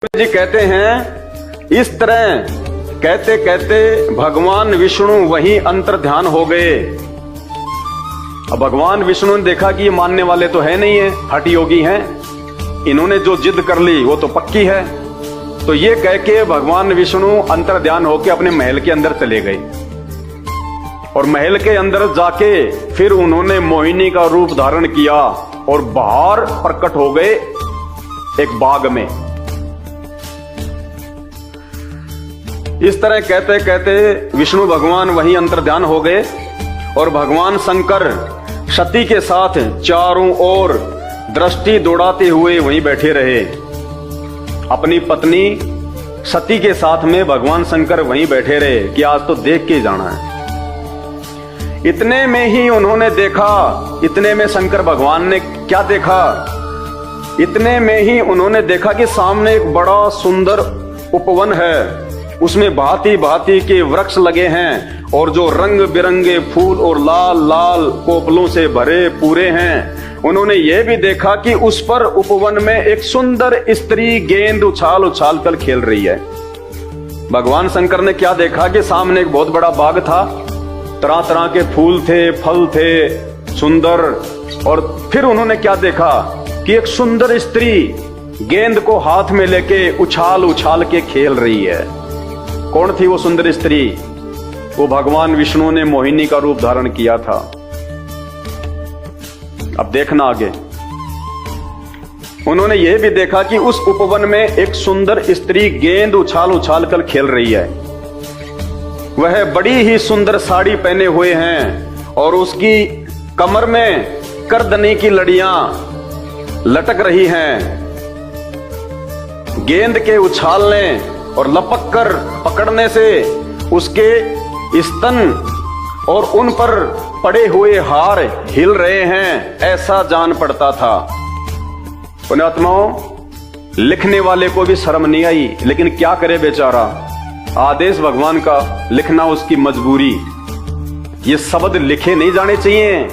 जी कहते हैं इस तरह कहते कहते भगवान विष्णु वहीं अंतर ध्यान हो गए। अब भगवान विष्णु ने देखा कि ये मानने वाले तो है नहीं है, हठ योगी हैं, इन्होंने जो जिद कर ली वो तो पक्की है। तो ये कह के भगवान विष्णु अंतर ध्यान होके अपने महल के अंदर चले गए और महल के अंदर जाके फिर उन्होंने मोहिनी का रूप धारण किया और बाहर प्रकट हो गए एक बाग में। इस तरह कहते कहते विष्णु भगवान वहीं अंतर ध्यान हो गए और भगवान शंकर सती के साथ चारों ओर दृष्टि दौड़ाते हुए वहीं बैठे रहे। अपनी पत्नी सती के साथ में भगवान शंकर वहीं बैठे रहे कि आज तो देख के जाना है। इतने में ही उन्होंने देखा, इतने में शंकर भगवान ने क्या देखा, इतने में ही उन्होंने देखा कि सामने एक बड़ा सुंदर उपवन है, उसमें भांति भांति के वृक्ष लगे हैं और जो रंग बिरंगे फूल और लाल लाल कोपलों से भरे पूरे हैं। उन्होंने ये भी देखा कि उस पर उपवन में एक सुंदर स्त्री गेंद उछाल उछाल कर खेल रही है। भगवान शंकर ने क्या देखा कि सामने एक बहुत बड़ा बाग था, तरह तरह के फूल थे, फल थे सुंदर। और फिर उन्होंने क्या देखा कि एक सुंदर स्त्री गेंद को हाथ में लेके उछाल उछाल के खेल रही है। कौन थी वो सुंदर स्त्री? वो भगवान विष्णु ने मोहिनी का रूप धारण किया था। अब देखना आगे। उन्होंने यह भी देखा कि उस उपवन में एक सुंदर स्त्री गेंद उछाल उछाल कर खेल रही है। वह बड़ी ही सुंदर साड़ी पहने हुए हैं और उसकी कमर में करदनी की लड़ियां लटक रही हैं। गेंद के उछालने और लपक कर पकड़ने से उसके स्तन और उन पर पड़े हुए हार हिल रहे हैं, ऐसा जान पड़ता था। पुण्यात्माओं, लिखने वाले को भी शर्म नहीं आई, लेकिन क्या करे बेचारा, आदेश भगवान का, लिखना उसकी मजबूरी। ये शब्द लिखे नहीं जाने चाहिए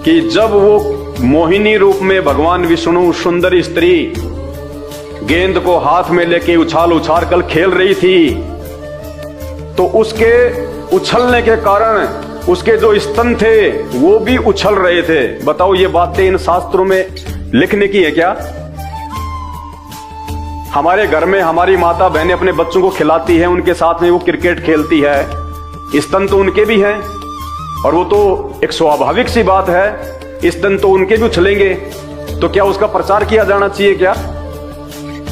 कि जब वो मोहिनी रूप में भगवान विष्णु सुंदर स्त्री गेंद को हाथ में लेके उछाल उछाल कर खेल रही थी, तो उसके उछलने के कारण उसके जो स्तन थे वो भी उछल रहे थे। बताओ, ये बातें इन शास्त्रों में लिखने की है क्या? हमारे घर में हमारी माता बहनें अपने बच्चों को खिलाती है, उनके साथ में वो क्रिकेट खेलती है, स्तन तो उनके भी हैं और वो तो एक स्वाभाविक सी बात है, स्तन तो उनके भी उछलेंगे। तो क्या उसका प्रचार किया जाना चाहिए क्या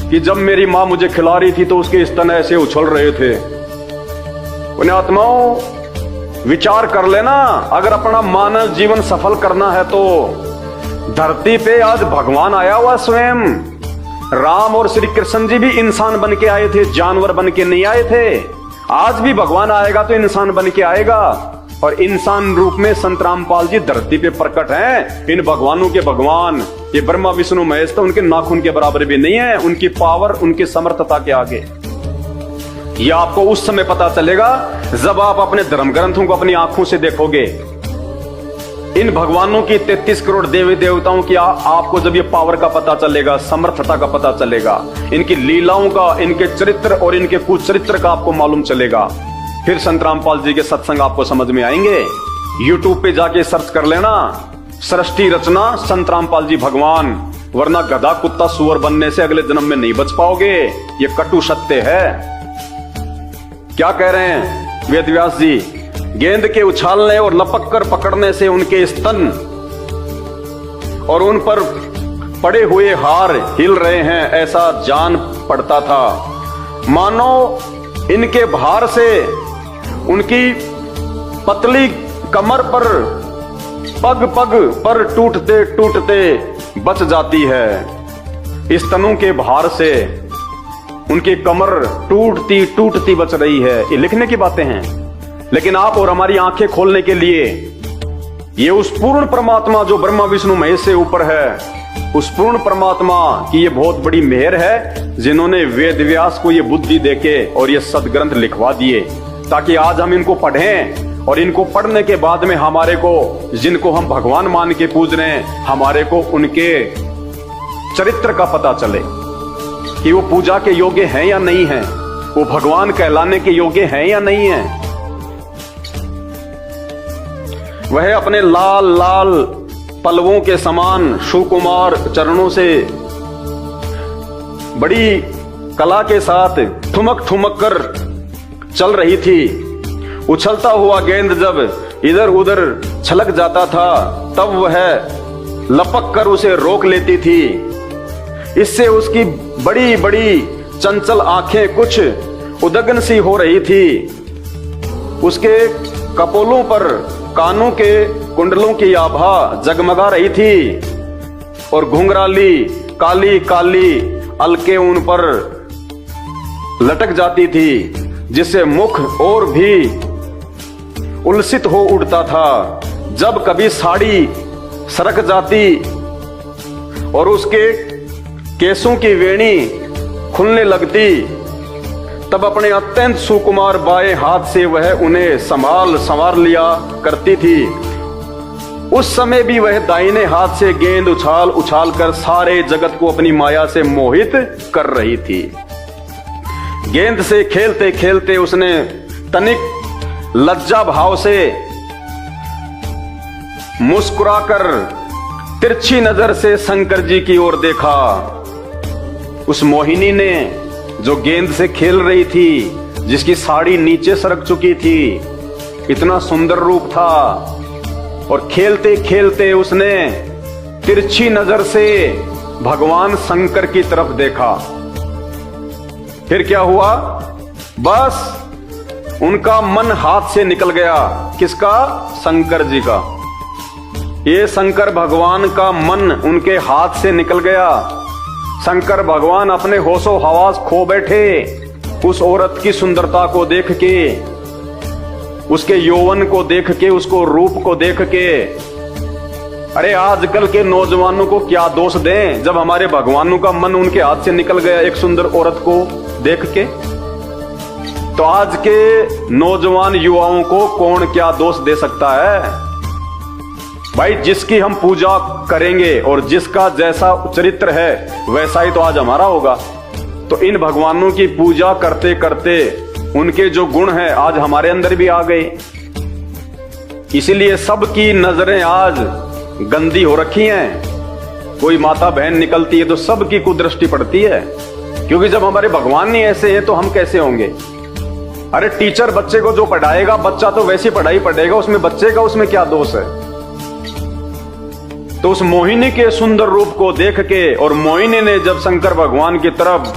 कि जब मेरी मां मुझे खिला रही थी तो उसके स्तन ऐसे उछल रहे थे? पुण्यात्माओं, विचार कर लेना, अगर अपना मानव जीवन सफल करना है तो धरती पे आज भगवान आया हुआ स्वयं। राम और श्री कृष्ण जी भी इंसान बन के आए थे, जानवर बन के नहीं आए थे। आज भी भगवान आएगा तो इंसान बन के आएगा और इंसान रूप में संत रामपाल जी धरती पे प्रकट हैं। इन भगवानों के भगवान ये ब्रह्मा विष्णु महेश तो उनके नाखून के बराबर भी नहीं है, उनकी पावर, उनकी समर्थता के आगे। ये आपको उस समय पता चलेगा जब आप अपने धर्म ग्रंथों को अपनी आंखों से देखोगे। इन भगवानों की 33 करोड़ देवी देवताओं की आपको जब ये पावर का पता चलेगा, समर्थता का पता चलेगा, इनकी लीलाओं का, इनके चरित्र और इनके कुचरित्र का आपको मालूम चलेगा, फिर संत रामपाल जी के सत्संग आपको समझ में आएंगे। यूट्यूब पे जाके सर्च कर लेना, सृष्टि रचना संत रामपाल जी भगवान, वरना गधा कुत्ता सुअर बनने से अगले जन्म में नहीं बच पाओगे। ये कटु सत्य है। क्या कह रहे हैं वेद व्यास जी? गेंद के उछालने और लपक कर पकड़ने से उनके स्तन और उन पर पड़े हुए हार हिल रहे हैं, ऐसा जान पड़ता था। मानो इनके भार से उनकी पतली कमर पर पग पग पर टूटते टूटते बच जाती है। स्तनों के भार से उनकी कमर टूटती टूटती बच रही है। ये लिखने की बातें हैं, लेकिन आप और हमारी आंखें खोलने के लिए ये उस पूर्ण परमात्मा जो ब्रह्मा विष्णु महेश से ऊपर है, उस पूर्ण परमात्मा की ये बहुत बड़ी मेहर है जिन्होंने वेद व्यास को ये बुद्धि देके और ये सदग्रंथ लिखवा दिए, ताकि आज हम इनको पढ़ें और इनको पढ़ने के बाद में हमारे को, जिनको हम भगवान मान के पूज रहे हैं, हमारे को उनके चरित्र का पता चले। कि वो पूजा के योग्य हैं या नहीं हैं, वो भगवान कहलाने के योग्य हैं या नहीं हैं। वह अपने लाल लाल पल्लवों के समान सुकुमार चरणों से बड़ी कला के साथ ठुमक ठुमक कर चल रही थी। उछलता हुआ गेंद जब इधर उधर छलक जाता था तब वह लपक कर उसे रोक लेती थी। इससे उसकी बड़ी बड़ी चंचल आंखें कुछ उदगन सी हो रही थी। उसके कपोलों पर कानों के कुंडलों की आभा जगमगा रही थी और घुंघराली काली काली अलके उन पर लटक जाती थी, जिससे मुख और भी उल्सित हो उठता था। जब कभी साड़ी सरक जाती और उसके केसों की वेणी खुलने लगती तब अपने अत्यंत सुकुमार बाएं हाथ से वह उन्हें संभाल लिया करती थी। उस समय भी वह दाहिने हाथ से गेंद उछाल उछाल कर सारे जगत को अपनी माया से मोहित कर रही थी। गेंद से खेलते खेलते उसने तनिक लज्जा भाव से मुस्कुराकर तिरछी नजर से शंकर जी की ओर देखा। उस मोहिनी ने जो गेंद से खेल रही थी, जिसकी साड़ी नीचे सरक चुकी थी, इतना सुंदर रूप था और खेलते खेलते उसने तिरछी नजर से भगवान शंकर की तरफ देखा। फिर क्या हुआ? बस उनका मन हाथ से निकल गया। किसका? शंकर जी का। ये शंकर भगवान का मन उनके हाथ से निकल गया। शंकर भगवान अपने होशो हवास खो बैठे उस औरत की सुंदरता को देख के, उसके यौवन को देख के, उसको रूप को देख के। अरे आजकल के नौजवानों को क्या दोष दें जब हमारे भगवानों का मन उनके हाथ से निकल गया एक सुंदर औरत को देख के। तो आज के नौजवान युवाओं को कौन क्या दोष दे सकता है? भाई, जिसकी हम पूजा करेंगे और जिसका जैसा चरित्र है वैसा ही तो आज हमारा होगा। तो इन भगवानों की पूजा करते करते उनके जो गुण हैं आज हमारे अंदर भी आ गए। इसीलिए सबकी नजरें आज गंदी हो रखी हैं। कोई माता बहन निकलती है तो सबकी कुदृष्टि पड़ती है, क्योंकि जब हमारे भगवान ही ऐसे हैं तो हम कैसे होंगे? अरे टीचर बच्चे को जो पढ़ाएगा, बच्चा तो वैसी पढ़ाई पढ़ेगा, उसमें बच्चे का उसमें क्या दोष है? तो उस मोहिनी के सुंदर रूप को देख के और मोहिनी ने जब शंकर भगवान की तरफ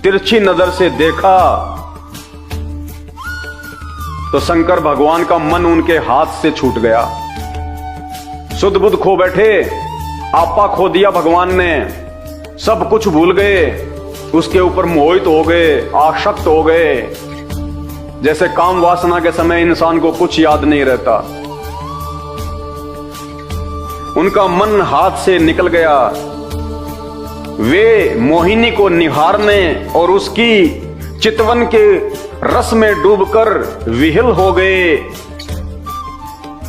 तिरछी नजर से देखा तो शंकर भगवान का मन उनके हाथ से छूट गया। सुध बुध खो बैठे, आपा खो दिया भगवान ने, सब कुछ भूल गए, उसके ऊपर मोहित हो गए, आसक्त हो गए। जैसे काम वासना के समय इंसान को कुछ याद नहीं रहता। उनका मन हाथ से निकल गया। वे मोहिनी को निहारने और उसकी चितवन के रस में डूबकर विहल हो गए।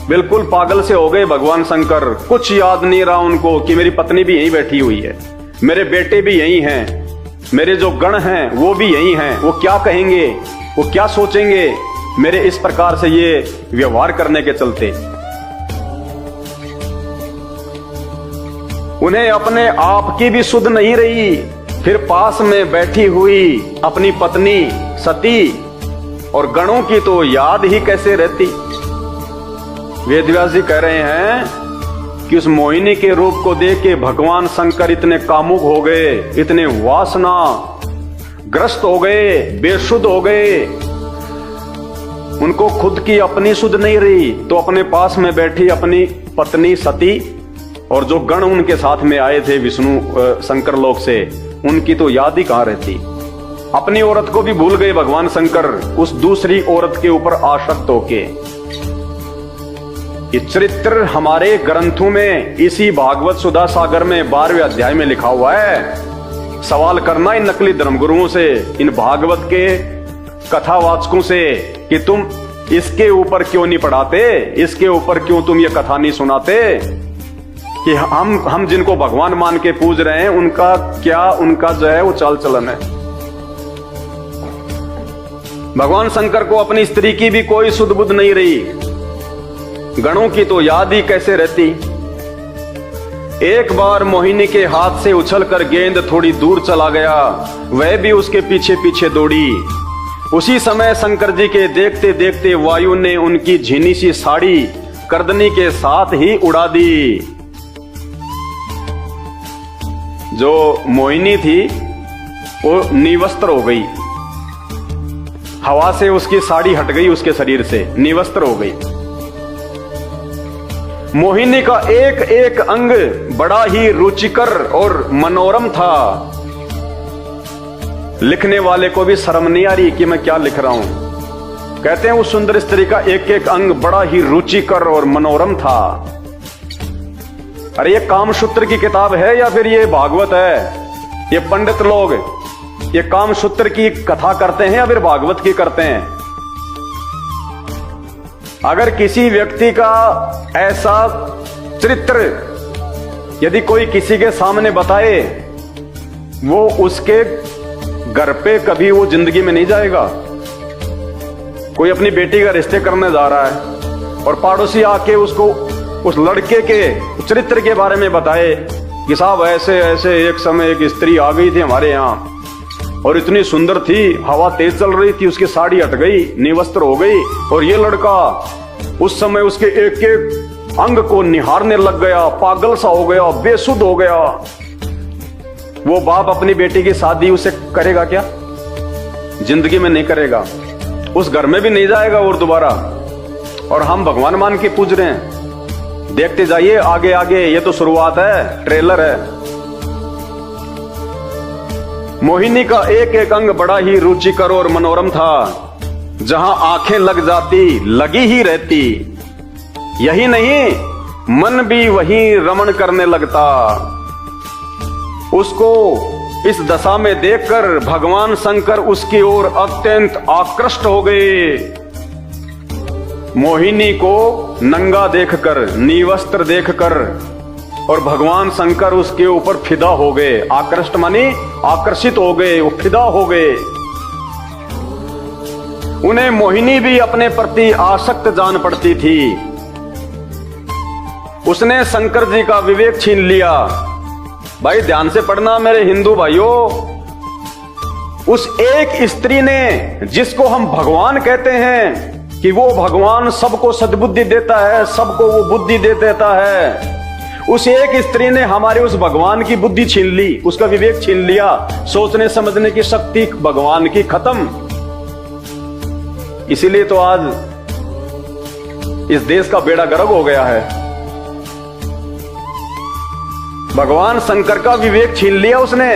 बिल्कुल पागल से हो गए भगवान शंकर। कुछ याद नहीं रहा उनको कि मेरी पत्नी भी यहीं बैठी हुई है, मेरे बेटे भी यहीं हैं, मेरे जो गण हैं वो भी यहीं हैं। वो क्या कहेंगे, वो क्या सोचेंगे मेरे इस प्रकार से ये व्यवहार करने के चलते? उन्हें अपने आप की भी सुध नहीं रही। फिर पास में बैठी हुई अपनी पत्नी सती और गणों की तो याद ही कैसे रहती। वेदव्यास जी कह रहे हैं कि उस मोहिनी के रूप को देख के भगवान शंकर इतने कामुक हो गए, इतने वासना ग्रस्त हो गए, बेसुध हो गए। उनको खुद की अपनी सुध नहीं रही तो अपने पास में बैठी अपनी पत्नी सती और जो गण उनके साथ में आए थे विष्णु शंकर लोक से, उनकी तो याद ही कहां रहती। अपनी औरत को भी भूल गए भगवान शंकर उस दूसरी औरत के ऊपर आसक्त होके। ये चरित्र हमारे ग्रंथों में इसी भागवत सुधा सागर में 12वें अध्याय में लिखा हुआ है। सवाल करना इन नकली धर्मगुरुओं से, इन भागवत के कथावाचकों से कि तुम इसके ऊपर क्यों नहीं पढ़ाते, इसके ऊपर क्यों तुम ये कथा नहीं सुनाते। कि हम जिनको भगवान मान के पूज रहे हैं उनका क्या, उनका जो है वो चाल चलन है। भगवान शंकर को अपनी स्त्री की भी कोई सुध बुध नहीं रही, गणों की तो याद ही कैसे रहती। एक बार मोहिनी के हाथ से उछलकर गेंद थोड़ी दूर चला गया, वह भी उसके पीछे पीछे दौड़ी। उसी समय शंकर जी के देखते देखते वायु ने उनकी झीनी सी साड़ी करदनी के साथ ही उड़ा दी। जो मोहिनी थी वो निवस्त्र हो गई, हवा से उसकी साड़ी हट गई, उसके शरीर से निवस्त्र हो गई। मोहिनी का एक एक अंग बड़ा ही रुचिकर और मनोरम था। लिखने वाले को भी शर्म नहीं आ रही कि मैं क्या लिख रहा हूं। कहते हैं उस सुंदर स्त्री का एक एक अंग बड़ा ही रुचिकर और मनोरम था। अरे ये कामसूत्र की किताब है या फिर ये भागवत है? ये पंडित लोग ये कामसूत्र की कथा करते हैं या फिर भागवत की करते हैं? अगर किसी व्यक्ति का ऐसा चरित्र यदि कोई किसी के सामने बताए, वो उसके घर पे कभी वो जिंदगी में नहीं जाएगा। कोई अपनी बेटी का रिश्ते करने जा रहा है और पड़ोसी आके उसको उस लड़के के चरित्र के बारे में बताए कि साहब ऐसे ऐसे एक समय एक स्त्री आ गई थी हमारे यहाँ और इतनी सुंदर थी, हवा तेज चल रही थी, उसकी साड़ी हट गई, निवस्त्र हो गई और ये लड़का उस समय उसके एक एक अंग को निहारने लग गया, पागल सा हो गया, बेसुध हो गया। वो बाप अपनी बेटी की शादी उसे करेगा क्या? जिंदगी में नहीं करेगा, उस घर में भी नहीं जाएगा और दोबारा। और हम भगवान मान के पूज रहे हैं। देखते जाइए आगे आगे, ये तो शुरुआत है, ट्रेलर है। मोहिनी का एक एक अंग बड़ा ही रुचिकर और मनोरम था। जहां आंखें लग जाती लगी ही रहती। यही नहीं, मन भी वहीं रमण करने लगता। उसको इस दशा में देखकर भगवान शंकर उसकी ओर अत्यंत आकृष्ट हो गए। मोहिनी को नंगा देखकर, निवस्त्र देखकर और भगवान शंकर उसके ऊपर फिदा हो गए। आकृष्ट मानी आकर्षित हो गए, वो फिदा हो गए। उन्हें मोहिनी भी अपने प्रति आसक्त जान पड़ती थी। उसने शंकर जी का विवेक छीन लिया। भाई ध्यान से पढ़ना मेरे हिंदू भाइयों, उस एक स्त्री ने, जिसको हम भगवान कहते हैं कि वो भगवान सबको सद्बुद्धि देता है, सबको वो बुद्धि दे देता है, उस एक स्त्री ने हमारे उस भगवान की बुद्धि छीन ली, उसका विवेक छीन लिया। सोचने समझने की शक्ति भगवान की खत्म। इसीलिए तो आज इस देश का बेड़ा गर्क हो गया है। भगवान शंकर का विवेक छीन लिया उसने,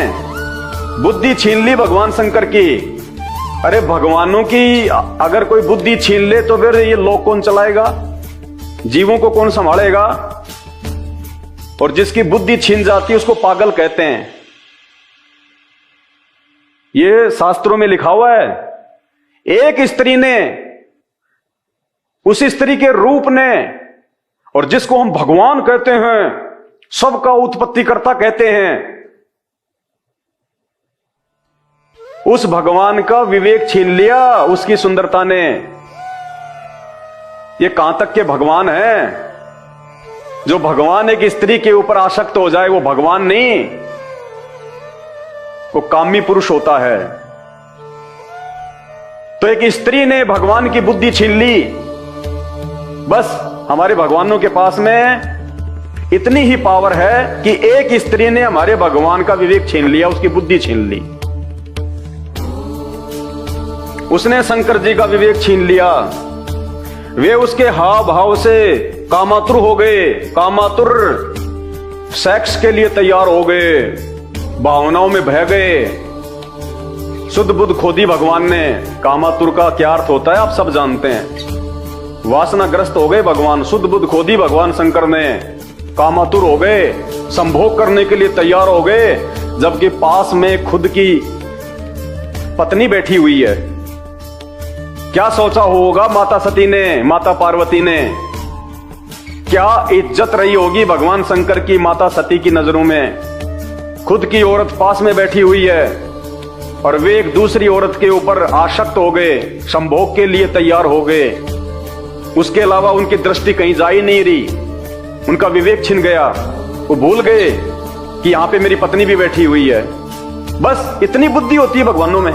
बुद्धि छीन ली भगवान शंकर की। अरे भगवानों की अगर कोई बुद्धि छीन ले तो फिर ये लोक कौन चलाएगा? जीवों को कौन संभालेगा? और जिसकी बुद्धि छीन जाती है उसको पागल कहते हैं। ये शास्त्रों में लिखा हुआ है। एक स्त्री ने, उस स्त्री के रूप ने, और जिसको हम भगवान कहते हैं, सबका उत्पत्तिकर्ता कहते हैं, उस भगवान का विवेक छीन लिया उसकी सुंदरता ने। ये कहां तक के भगवान है? जो भगवान एक स्त्री के ऊपर आसक्त हो जाए वो भगवान नहीं, वो कामी पुरुष होता है। तो एक स्त्री ने भगवान की बुद्धि छीन ली। बस हमारे भगवानों के पास में इतनी ही पावर है कि एक स्त्री ने हमारे भगवान का विवेक छीन लिया, उसकी बुद्धि छीन ली। उसने शंकर जी का विवेक छीन लिया। वे उसके हाव भाव से कामातुर हो गए। कामातुर सेक्स के लिए तैयार हो गए, भावनाओं में बह गए। शुद्ध बुद्ध खोदी भगवान ने। कामातुर का क्या अर्थ होता है आप सब जानते हैं। वासनाग्रस्त हो गए भगवान, शुद्ध बुद्ध खोदी भगवान शंकर ने। कामातुर हो गए, संभोग करने के लिए तैयार हो गए, जबकि पास में खुद की पत्नी बैठी हुई है। क्या सोचा होगा माता सती ने, माता पार्वती ने क्या इज्जत रही होगी भगवान शंकर की माता सती की नजरों में। खुद की औरत पास में बैठी हुई है और वे एक दूसरी औरत के ऊपर आसक्त हो गए, संभोग के लिए तैयार हो गए। उसके अलावा उनकी दृष्टि कहीं जा ही नहीं रही, उनका विवेक छिन गया। वो भूल गए कि यहां पे मेरी पत्नी भी बैठी हुई है। बस इतनी बुद्धि होती है भगवानों में।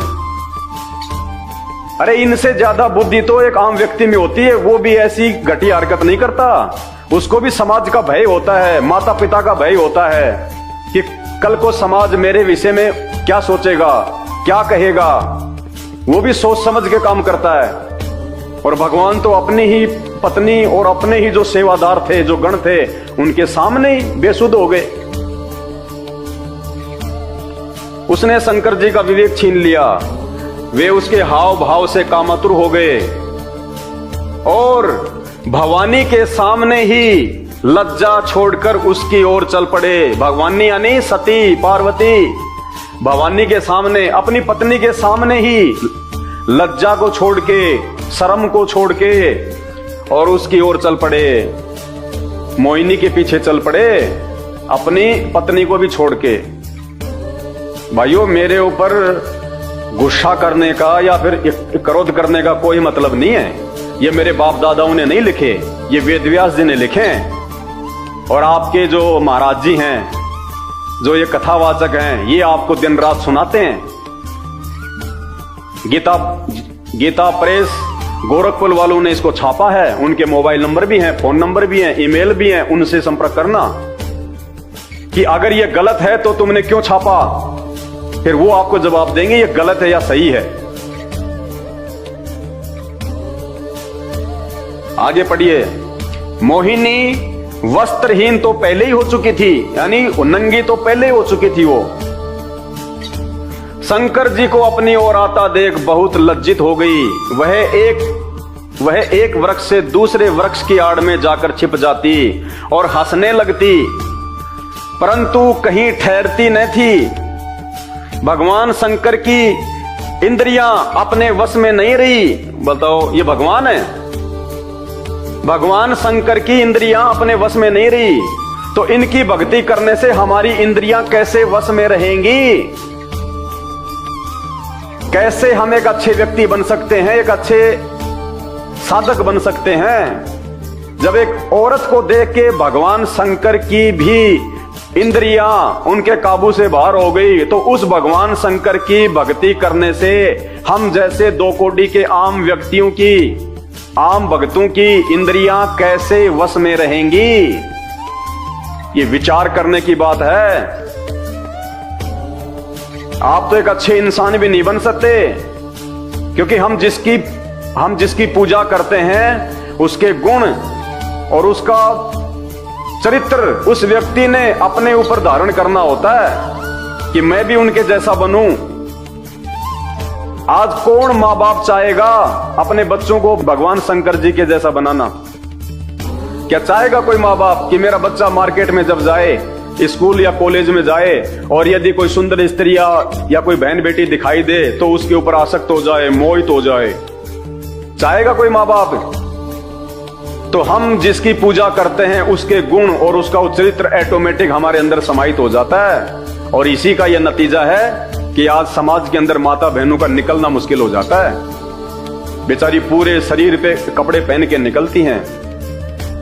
अरे इनसे ज्यादा बुद्धि तो एक आम व्यक्ति में होती है, वो भी ऐसी घटिया हरकत नहीं करता। उसको भी समाज का भय होता है, माता पिता का भय होता है कि कल को समाज मेरे विषय में क्या सोचेगा, क्या कहेगा। वो भी सोच समझ के काम करता है। और भगवान तो अपनी ही पत्नी और अपने ही जो सेवादार थे, जो गण थे, उनके सामने ही बेसुध हो गए। उसने शंकर जी का विवेक छीन लिया। वे उसके हाव भाव से कामातुर हो गए और भवानी के सामने ही लज्जा छोड़कर उसकी ओर चल पड़े। भगवानी यानी सती पार्वती भवानी के सामने, अपनी पत्नी के सामने ही लज्जा को छोड़ के, शर्म को छोड़ के और उसकी ओर चल पड़े। मोहिनी के पीछे चल पड़े, अपनी पत्नी को भी छोड़ के। भाइयों, मेरे ऊपर गुस्सा करने का या फिर क्रोध करने का कोई मतलब नहीं है। ये मेरे बाप दादाओं ने नहीं लिखे, ये वेद व्यास जी ने लिखे हैं। और आपके जो महाराज जी हैं, जो ये कथावाचक हैं, ये आपको दिन रात सुनाते हैं। गीता प्रेस गोरखपुर वालों ने इसको छापा है। उनके मोबाइल नंबर भी हैं, फोन नंबर भी हैं, ईमेल भी हैं। उनसे संपर्क करना कि अगर ये गलत है तो तुमने क्यों छापा। फिर वो आपको जवाब देंगे ये गलत है या सही है। आगे पढ़िए। मोहिनी वस्त्रहीन तो पहले ही हो चुकी थी, यानी नंगी तो पहले ही हो चुकी थी वो। शंकर जी को अपनी ओर आता देख बहुत लज्जित हो गई। वह एक वृक्ष से दूसरे वृक्ष की आड़ में जाकर छिप जाती और हंसने लगती, परंतु कहीं ठहरती न थी। भगवान शंकर की इंद्रियां अपने वश में नहीं रही। बताओ, ये भगवान है। भगवान शंकर की इंद्रियां अपने वश में नहीं रही तो इनकी भक्ति करने से हमारी इंद्रियां कैसे वश में रहेंगी। कैसे हम एक अच्छे व्यक्ति बन सकते हैं, एक अच्छे साधक बन सकते हैं। जब एक औरत को देख के भगवान शंकर की भी इंद्रियां उनके काबू से बाहर हो गई, तो उस भगवान शंकर की भक्ति करने से हम जैसे 2 कोटि के आम व्यक्तियों की, आम भक्तों की इंद्रियां कैसे वश में रहेंगी। ये विचार करने की बात है। आप तो एक अच्छे इंसान भी नहीं बन सकते, क्योंकि हम जिसकी पूजा करते हैं उसके गुण और उसका चरित्र उस व्यक्ति ने अपने ऊपर धारण करना होता है कि मैं भी उनके जैसा बनूं। आज कौन माँ बाप चाहेगा अपने बच्चों को भगवान शंकर जी के जैसा बनाना। क्या चाहेगा कोई माँ बाप कि मेरा बच्चा मार्केट में जब जाए, स्कूल या कॉलेज में जाए और यदि कोई सुंदर स्त्री या कोई बहन बेटी दिखाई दे तो उसके ऊपर आसक्त हो जाए, मोहित हो जाए। चाहेगा कोई माँ बाप? तो हम जिसकी पूजा करते हैं उसके गुण और उसका चरित्र ऑटोमेटिक हमारे अंदर समाहित हो जाता है। और इसी का यह नतीजा है कि आज समाज के अंदर माता बहनों का निकलना मुश्किल हो जाता है। बेचारी पूरे शरीर पे कपड़े पहन के निकलती हैं,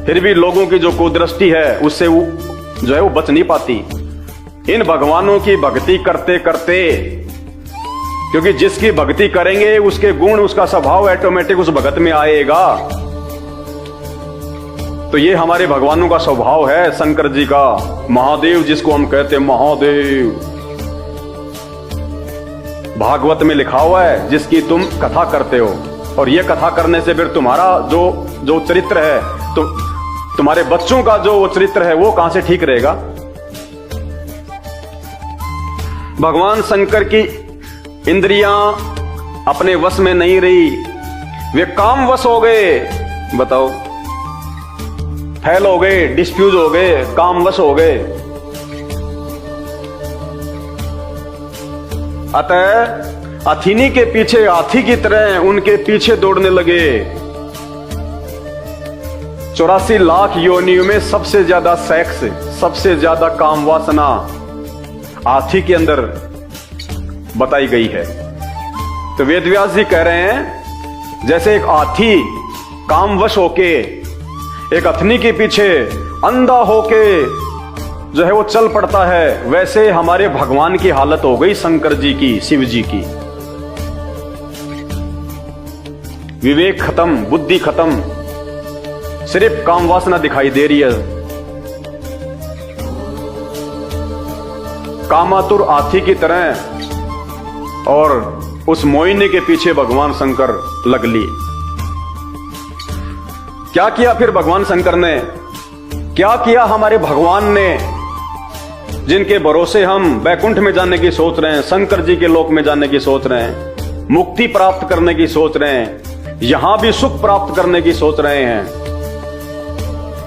फिर भी लोगों की जो कुदृष्टि है उससे वो जो है वो बच नहीं पाती। इन भगवानों की भक्ति करते करते, क्योंकि जिसकी भक्ति करेंगे उसके गुण, उसका स्वभाव ऑटोमेटिक उस भगत में आएगा। तो ये हमारे भगवानों का स्वभाव है। शंकर जी का, महादेव जिसको हम कहते हैं, महादेव भागवत में लिखा हुआ है जिसकी तुम कथा करते हो। और ये कथा करने से फिर तुम्हारा जो चरित्र है, तो तुम्हारे बच्चों का जो चरित्र है वो कहां से ठीक रहेगा। भगवान शंकर की इंद्रियां अपने वश में नहीं रही, वे काम वश हो गए। बताओ, फैल हो गए, डिस्फ्यूज हो गए, काम वश हो गए। अतः अथिनी के पीछे हाथी की तरह उनके पीछे दौड़ने लगे। 84 लाख योनियों में सबसे ज्यादा सेक्स, सबसे ज्यादा काम वासना हाथी के अंदर बताई गई है। तो वेदव्यास जी कह रहे हैं जैसे एक हाथी कामवश होके एक हथनी के पीछे अंधा होके जो है वो चल पड़ता है, वैसे हमारे भगवान की हालत हो गई, शंकर जी की, शिव जी की। विवेक खत्म, बुद्धि खत्म, सिर्फ काम वासना दिखाई दे रही है। कामातुर हाथी की तरह और उस मोहिनी के पीछे भगवान शंकर लग लिए। क्या किया फिर भगवान शंकर ने, क्या किया हमारे भगवान ने, जिनके भरोसे हम बैकुंठ में जाने की सोच रहे हैं, शंकर जी के लोक में जाने की सोच रहे हैं, मुक्ति प्राप्त करने की सोच रहे हैं, यहां भी सुख प्राप्त करने की सोच रहे हैं।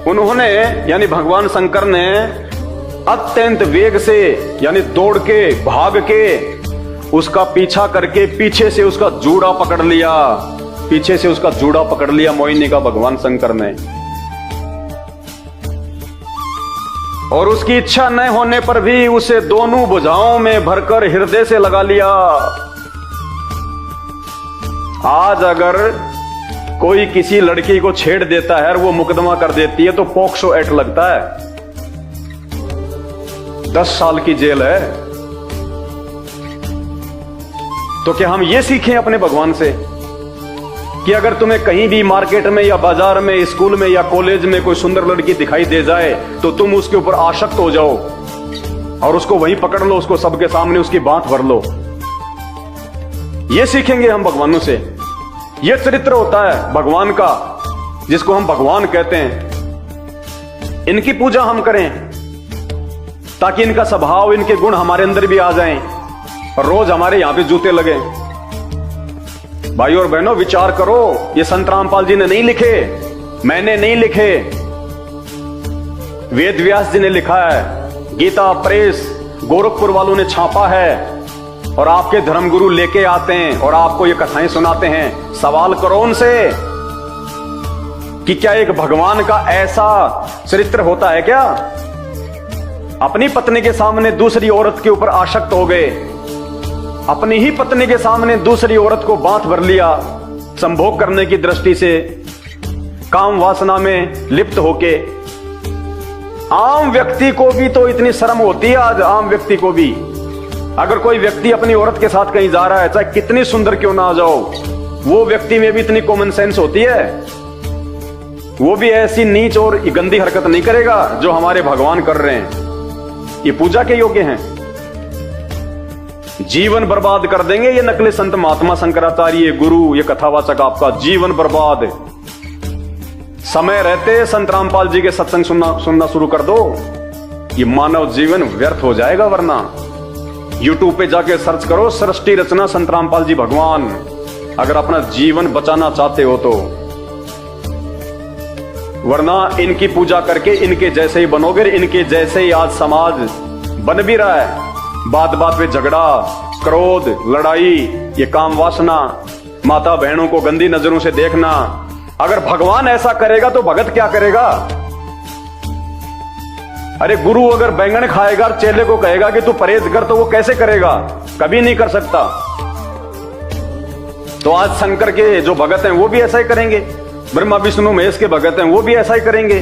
उन्होंने यानी भगवान शंकर ने अत्यंत वेग से यानी दौड़ के भाग के उसका पीछा करके पीछे से उसका जूड़ा पकड़ लिया, पीछे से उसका जूड़ा पकड़ लिया मोहिनी का भगवान शंकर ने। और उसकी इच्छा न होने पर भी उसे दोनों भुजाओं में भरकर हृदय से लगा लिया। आज अगर कोई किसी लड़की को छेड़ देता है और वो मुकदमा कर देती है तो पॉक्सो एक्ट लगता है, 10 साल की जेल है। तो क्या हम ये सीखें अपने भगवान से कि अगर तुम्हें कहीं भी मार्केट में या बाजार में, स्कूल में या कॉलेज में कोई सुंदर लड़की दिखाई दे जाए तो तुम उसके ऊपर आसक्त हो जाओ और उसको वहीं पकड़ लो, उसको सबके सामने उसकी बात भर लो। ये सीखेंगे हम भगवानों से। ये चरित्र होता है भगवान का, जिसको हम भगवान कहते हैं। इनकी पूजा हम करें ताकि इनका स्वभाव, इनके गुण हमारे अंदर भी आ जाएं और रोज हमारे यहां पे जूते लगे। भाई और बहनों, विचार करो, ये संत रामपाल जी ने नहीं लिखे, मैंने नहीं लिखे, वेद व्यास जी ने लिखा है, गीता प्रेस गोरखपुर वालों ने छापा है और आपके धर्मगुरु लेके आते हैं और आपको ये कथाएं सुनाते हैं। सवाल करो उनसे कि क्या एक भगवान का ऐसा चरित्र होता है क्या? अपनी पत्नी के सामने दूसरी औरत के ऊपर आसक्त हो गए, अपनी ही पत्नी के सामने दूसरी औरत को बांध भर लिया, संभोग करने की दृष्टि से काम वासना में लिप्त होके। आम व्यक्ति को भी तो इतनी शर्म होती है आज, आम व्यक्ति को भी। अगर कोई व्यक्ति अपनी औरत के साथ कहीं जा रहा है, चाहे कितनी सुंदर क्यों ना आ जाओ, वो व्यक्ति में भी इतनी कॉमन सेंस होती है, वो भी ऐसी नीच और गंदी हरकत नहीं करेगा जो हमारे भगवान कर रहे हैं। ये पूजा के योग्य हैं। जीवन बर्बाद कर देंगे ये नकली संत महात्मा शंकराचार्य गुरु, ये कथावाचक, आपका जीवन बर्बाद। समय रहते संत रामपाल जी के सत्संग सुनना शुरू कर दो, ये मानव जीवन व्यर्थ हो जाएगा। वरना यूट्यूब पे जाके सर्च करो सृष्टि रचना संत रामपाल जी भगवान, अगर अपना जीवन बचाना चाहते हो तो। वरना इनकी पूजा करके इनके जैसे ही बनोगे, इनके जैसे ही आज समाज बन भी रहा है। बात बात पे झगड़ा, क्रोध, लड़ाई, ये काम वासना, माता बहनों को गंदी नजरों से देखना। अगर भगवान ऐसा करेगा तो भगत क्या करेगा? अरे गुरु अगर बैंगन खाएगा और चेले को कहेगा कि तू परहेज कर, तो वो कैसे करेगा? कभी नहीं कर सकता। तो आज शंकर के जो भगत हैं वो भी ऐसा ही करेंगे, ब्रह्मा विष्णु महेश के भगत हैं वो भी ऐसा ही करेंगे।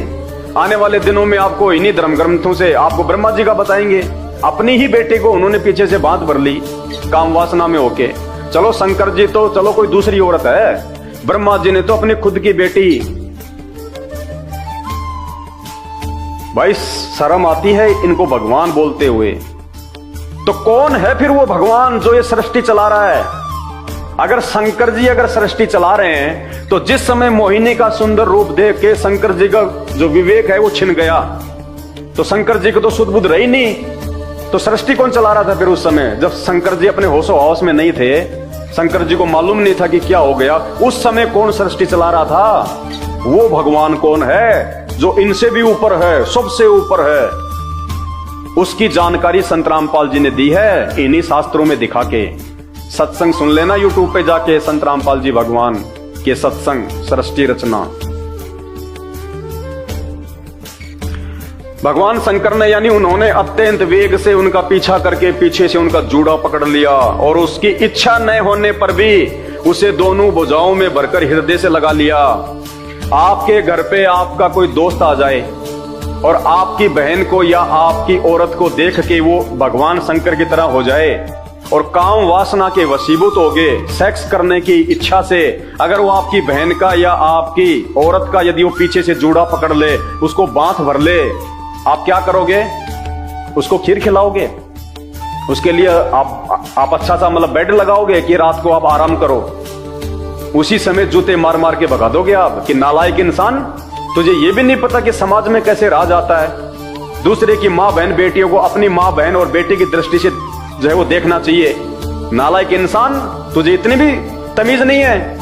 आने वाले दिनों में आपको इन्हीं धर्म ग्रंथों से आपको ब्रह्मा जी का बताएंगे। अपनी ही बेटे को उन्होंने पीछे से बांध भर ली काम वासना में होके। चलो शंकर जी तो चलो कोई दूसरी औरत है, ब्रह्मा जी ने तो अपनी खुद की बेटी। भाई शर्म आती है इनको भगवान बोलते हुए। तो कौन है फिर वो भगवान जो ये सृष्टि चला रहा है? अगर शंकर जी अगर सृष्टि चला रहे हैं तो जिस समय मोहिनी का सुंदर रूप देख के शंकर जी का जो विवेक है वो छिन गया, तो शंकर जी को तो सुध बुध रही नहीं, तो सृष्टि कौन चला रहा था फिर उस समय? जब शंकर जी अपने होशो हौस में नहीं थे, शंकर जी को मालूम नहीं था कि क्या हो गया, उस समय कौन सृष्टि चला रहा था? वो भगवान कौन है जो इनसे भी ऊपर है, सबसे ऊपर है? उसकी जानकारी संत रामपाल जी ने दी है इन्हीं शास्त्रों में दिखा के। सत्संग सुन लेना यूट्यूब पे जाके, संत रामपाल जी भगवान के सत्संग, सृष्टि रचना। भगवान शंकर ने यानी उन्होंने अत्यंत वेग से उनका पीछा करके पीछे से उनका जूड़ा पकड़ लिया और उसकी इच्छा न होने पर भी उसे दोनों भुजाओं में भरकर हृदय से लगा लिया। आपके घर पे आपका कोई दोस्त आ जाए और आपकी बहन को या आपकी औरत को देख के वो भगवान शंकर की तरह हो जाए और काम वासना के वशीभूत हो गए, सेक्स करने की इच्छा से अगर वो आपकी बहन का या आपकी औरत का यदि वो पीछे से जूड़ा पकड़ ले, उसको बांध भर ले, आप क्या करोगे? उसको खीर खिलाओगे? उसके लिए आप अच्छा सा मतलब बेड लगाओगे कि रात को आप आराम करो? उसी समय जूते मार मार के भगा दोगे आप कि नालायक इंसान, तुझे ये भी नहीं पता कि समाज में कैसे राज आता है। दूसरे की माँ बहन बेटियों को अपनी माँ बहन और बेटी की दृष्टि से जो है वो देखना चाहिए। नालायक इंसान, तुझे इतनी भी तमीज नहीं है।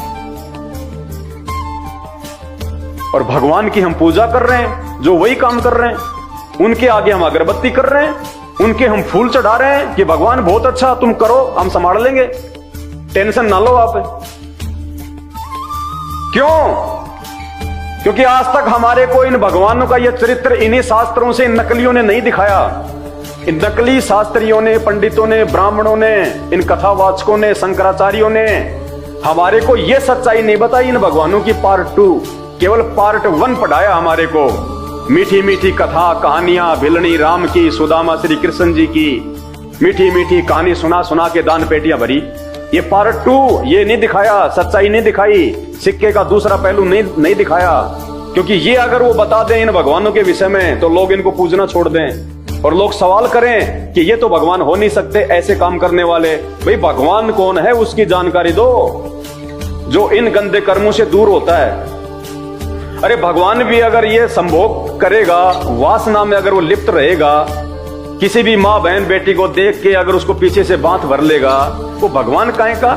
और भगवान की हम पूजा कर रहे हैं, जो वही काम कर रहे हैं। उनके आगे हम अगरबत्ती कर रहे हैं, उनके हम फूल चढ़ा रहे हैं कि भगवान बहुत अच्छा, तुम करो, हम संभाल लेंगे, टेंशन ना लो आप। क्यों? क्योंकि आज तक हमारे को इन भगवानों का यह चरित्र इन्हीं शास्त्रों से इन नकलियों ने नहीं दिखाया। इन नकली शास्त्रियों ने, पंडितों ने, ब्राह्मणों ने, इन कथावाचकों ने, शंकराचार्यों ने हमारे को यह सच्चाई नहीं बताई। इन भगवानों की पार्ट 2, केवल पार्ट 1 पढ़ाया हमारे को। मीठी मीठी कथा कहानियां भिलनी राम की, सुदामा श्री कृष्ण जी की मीठी मीठी कहानी सुना सुना के दान पेटियां भरी। ये पार्ट 2 ये नहीं दिखाया, सच्चाई नहीं दिखाई, सिक्के का दूसरा पहलू नहीं दिखाया। क्योंकि ये अगर वो बता दें इन भगवानों के विषय में तो लोग इनको पूजना छोड़ दें और लोग सवाल करें कि ये तो भगवान हो नहीं सकते ऐसे काम करने वाले। भाई भगवान कौन है उसकी जानकारी दो, जो इन गंदे कर्मों से दूर होता है। अरे भगवान भी अगर ये संभोग करेगा, वासना में अगर वो लिप्त रहेगा, किसी भी माँ बहन बेटी को देख के अगर उसको पीछे से बांध भर लेगा, वो भगवान काहे का?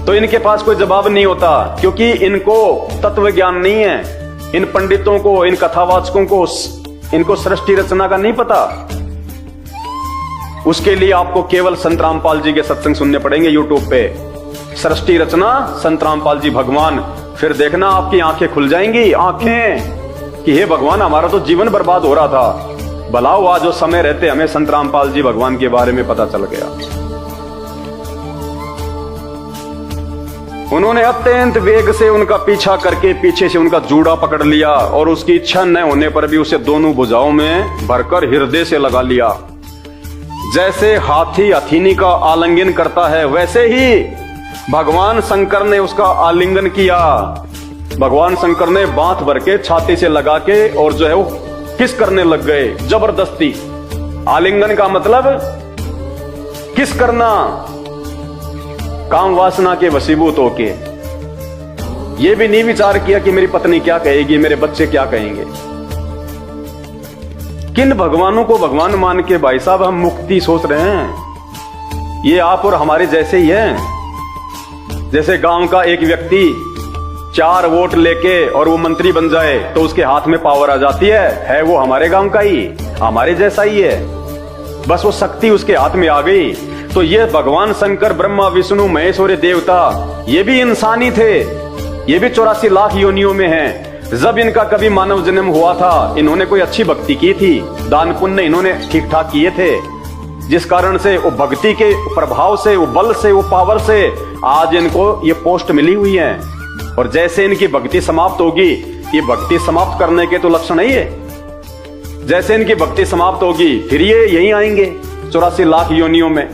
तो इनके पास कोई जवाब नहीं होता, क्योंकि इनको तत्व ज्ञान नहीं है। इन पंडितों को, इन कथावाचकों को, इनको सृष्टि रचना का नहीं पता। उसके लिए आपको केवल संत रामपाल जी के सत्संग सुनने पड़ेंगे यूट्यूब पे। सृष्टि रचना संत रामपाल जी भगवान, फिर देखना आपकी आंखें खुल जाएंगी, आंखें कि हे भगवान हमारा तो जीवन बर्बाद हो रहा था, भला हुआ जो समय रहते हमें संत रामपाल जी भगवान के बारे में पता चल गया। उन्होंने अत्यंत वेग से उनका पीछा करके पीछे से उनका जूड़ा पकड़ लिया और उसकी इच्छा न होने पर भी उसे दोनों भुजाओं में भरकर हृदय से लगा लिया। जैसे हाथी हथीनी का आलिंगन करता है, वैसे ही भगवान शंकर ने उसका आलिंगन किया। भगवान शंकर ने बांध भर के छाती से लगा के और जो है वो किस करने लग गए जबरदस्ती। आलिंगन का मतलब किस करना, काम वासना के वशीभूत होके। ये भी नहीं विचार किया कि मेरी पत्नी क्या कहेगी, मेरे बच्चे क्या कहेंगे। किन भगवानों को भगवान मान के भाई साहब हम मुक्ति सोच रहे हैं? ये आप और हमारे जैसे ही हैं। जैसे गांव का एक व्यक्ति 4 वोट लेके और वो मंत्री बन जाए तो उसके हाथ में पावर आ जाती है वो हमारे गांव का ही, हमारे जैसा ही है, बस वो शक्ति उसके हाथ में आ गई। तो ये भगवान शंकर, ब्रह्मा, विष्णु, महेश और देवता, ये भी इंसानी थे, ये भी 84 लाख योनियों में हैं। जब इनका कभी मानव जन्म हुआ था, इन्होंने कोई अच्छी भक्ति की थी, दान पुण्य इन्होंने ठीक ठाक किए थे, जिस कारण से वो भक्ति के प्रभाव से, वो बल से, वो पावर से आज इनको ये पोस्ट मिली हुई है। और जैसे इनकी भक्ति समाप्त होगी, ये भक्ति समाप्त करने के तो लक्षण नहीं है। जैसे इनकी भक्ति समाप्त होगी फिर ये यहीं आएंगे 84 लाख योनियों में।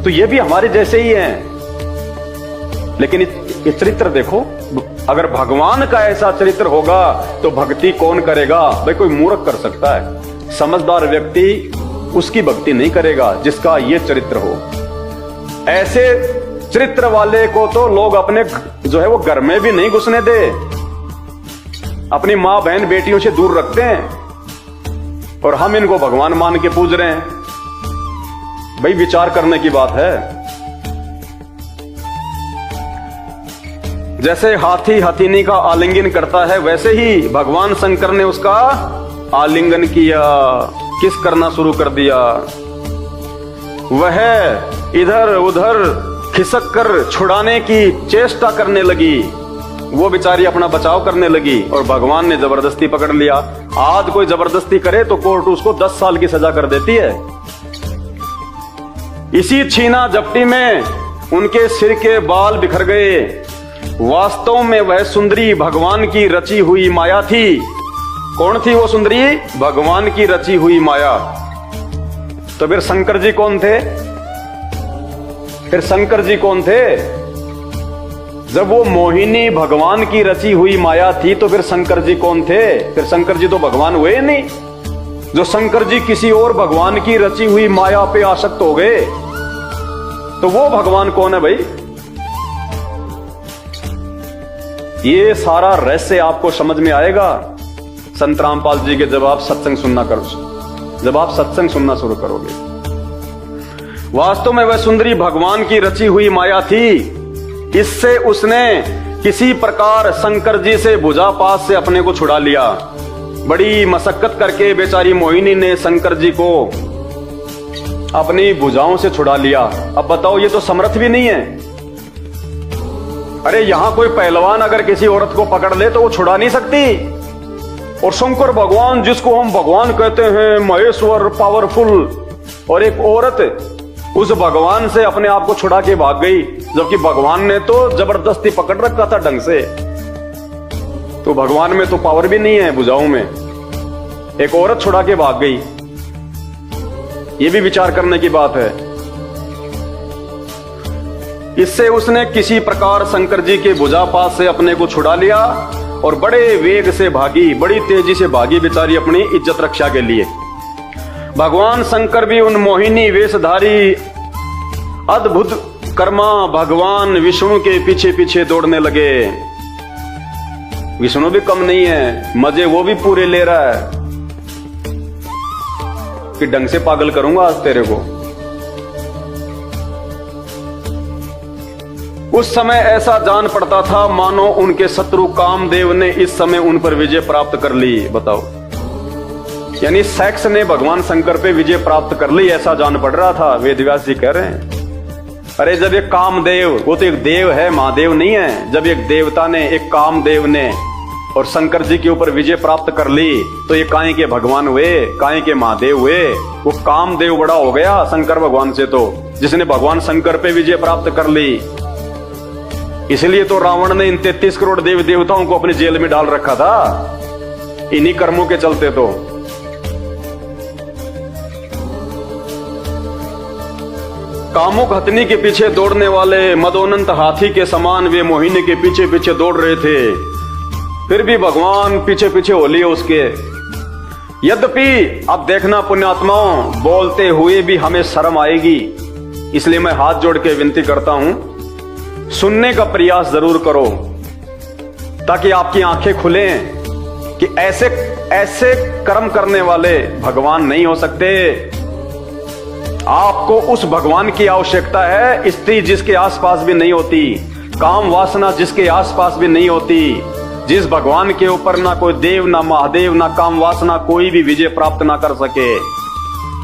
तो ये भी हमारे जैसे ही हैं। लेकिन ये चरित्र देखो, अगर भगवान का ऐसा चरित्र होगा तो भक्ति कौन करेगा? भाई कोई मूर्ख कर सकता है, समझदार व्यक्ति उसकी भक्ति नहीं करेगा जिसका ये चरित्र हो। ऐसे चरित्र वाले को तो लोग अपने जो है वो घर में भी नहीं घुसने दे, अपनी माँ बहन बेटियों से दूर रखते हैं और हम इनको भगवान मान के पूज रहे हैं। भाई विचार करने की बात है। जैसे हाथी हथीनी का आलिंगन करता है, वैसे ही भगवान शंकर ने उसका आलिंगन किया, किस करना शुरू कर दिया। वह इधर उधर खिसक कर छुड़ाने की चेष्टा करने लगी। वो बेचारी अपना बचाव करने लगी और भगवान ने जबरदस्ती पकड़ लिया। आज कोई जबरदस्ती करे तो कोर्ट उसको 10 साल की सजा कर देती है। इसी छीना झपटी में उनके सिर के बाल बिखर गए। वास्तव में वह सुंदरी भगवान की रची हुई माया थी। कौन थी वो सुंदरी? भगवान की रची हुई माया। तो फिर शंकर जी कौन थे? जब वो मोहिनी भगवान की रची हुई माया थी तो फिर शंकर जी कौन थे? फिर शंकर जी तो भगवान हुए नहीं। जो शंकर जी किसी और भगवान की रची हुई माया पे आसक्त हो गए तो वो भगवान कौन है भाई? ये सारा रहस्य आपको समझ में आएगा संत रामपाल जी के जब आप सत्संग सुनना शुरू करोगे। वास्तव में वह सुंदरी भगवान की रची हुई माया थी। इससे उसने किसी प्रकार शंकर जी से भुजा पास से अपने को छुड़ा लिया। बड़ी मशक्कत करके बेचारी मोहिनी ने शंकर जी को अपनी भुजाओं से छुड़ा लिया। अब बताओ, ये तो समर्थ भी नहीं है। अरे यहां कोई पहलवान अगर किसी औरत को पकड़ ले तो वो छुड़ा नहीं सकती। और शंकर भगवान, जिसको हम भगवान कहते हैं, महेश्वर, पावरफुल, और एक औरत उस भगवान से अपने आप को छुड़ा के भाग गई, जबकि भगवान ने तो जबरदस्ती पकड़ रखा था ढंग से। तो भगवान में तो पावर भी नहीं है भुजाओं में, एक औरत छुड़ा के भाग गई। ये भी विचार करने की बात है। इससे उसने किसी प्रकार शंकर जी के भुजा पास से अपने को छुड़ा लिया और बड़े वेग से भागी, बड़ी तेजी से भागी बेचारी अपनी इज्जत रक्षा के लिए। भगवान शंकर भी उन मोहिनी वेशधारी अद्भुत कर्मा भगवान विष्णु के पीछे पीछे दौड़ने लगे। विष्णु भी कम नहीं है, मजे वो भी पूरे ले रहा है कि ढंग से पागल करूंगा आज तेरे को। उस समय ऐसा जान पड़ता था मानो उनके शत्रु कामदेव ने इस समय उन पर विजय प्राप्त कर ली। बताओ, यानी सेक्स ने भगवान शंकर पे विजय प्राप्त कर ली, ऐसा जान पड़ रहा था। वेदव्यास जी कह रहे हैं, अरे जब एक कामदेव, वो तो एक देव है, महादेव नहीं है, जब एक देवता ने, एक कामदेव ने और शंकर जी के ऊपर विजय प्राप्त कर ली तो ये काहे के भगवान हुए, काहे के महादेव हुए। वो कामदेव बड़ा हो गया शंकर भगवान से, तो जिसने भगवान शंकर पे विजय प्राप्त कर ली। इसलिए तो रावण ने इन 33 करोड़ देवी देवताओं को अपनी जेल में डाल रखा था, इन्हीं कर्मों के चलते। तो कामुक हथनी के पीछे दौड़ने वाले मदोन्नत हाथी के समान वे मोहिनी के पीछे पीछे दौड़ रहे थे। फिर भी भगवान पीछे पीछे हो लिए उसके। यद्यपि अब देखना पुण्यात्माओं, बोलते हुए भी हमें शर्म आएगी, इसलिए मैं हाथ जोड़ के विनती करता हूं, सुनने का प्रयास जरूर करो ताकि आपकी आंखें खुलें कि ऐसे ऐसे कर्म करने वाले भगवान नहीं हो सकते। आपको उस भगवान की आवश्यकता है, स्त्री जिसके आसपास भी नहीं होती, काम वासना जिसके आसपास भी नहीं होती, जिस भगवान के ऊपर ना कोई देव, ना महादेव, ना काम वासना कोई भी विजय प्राप्त ना कर सके।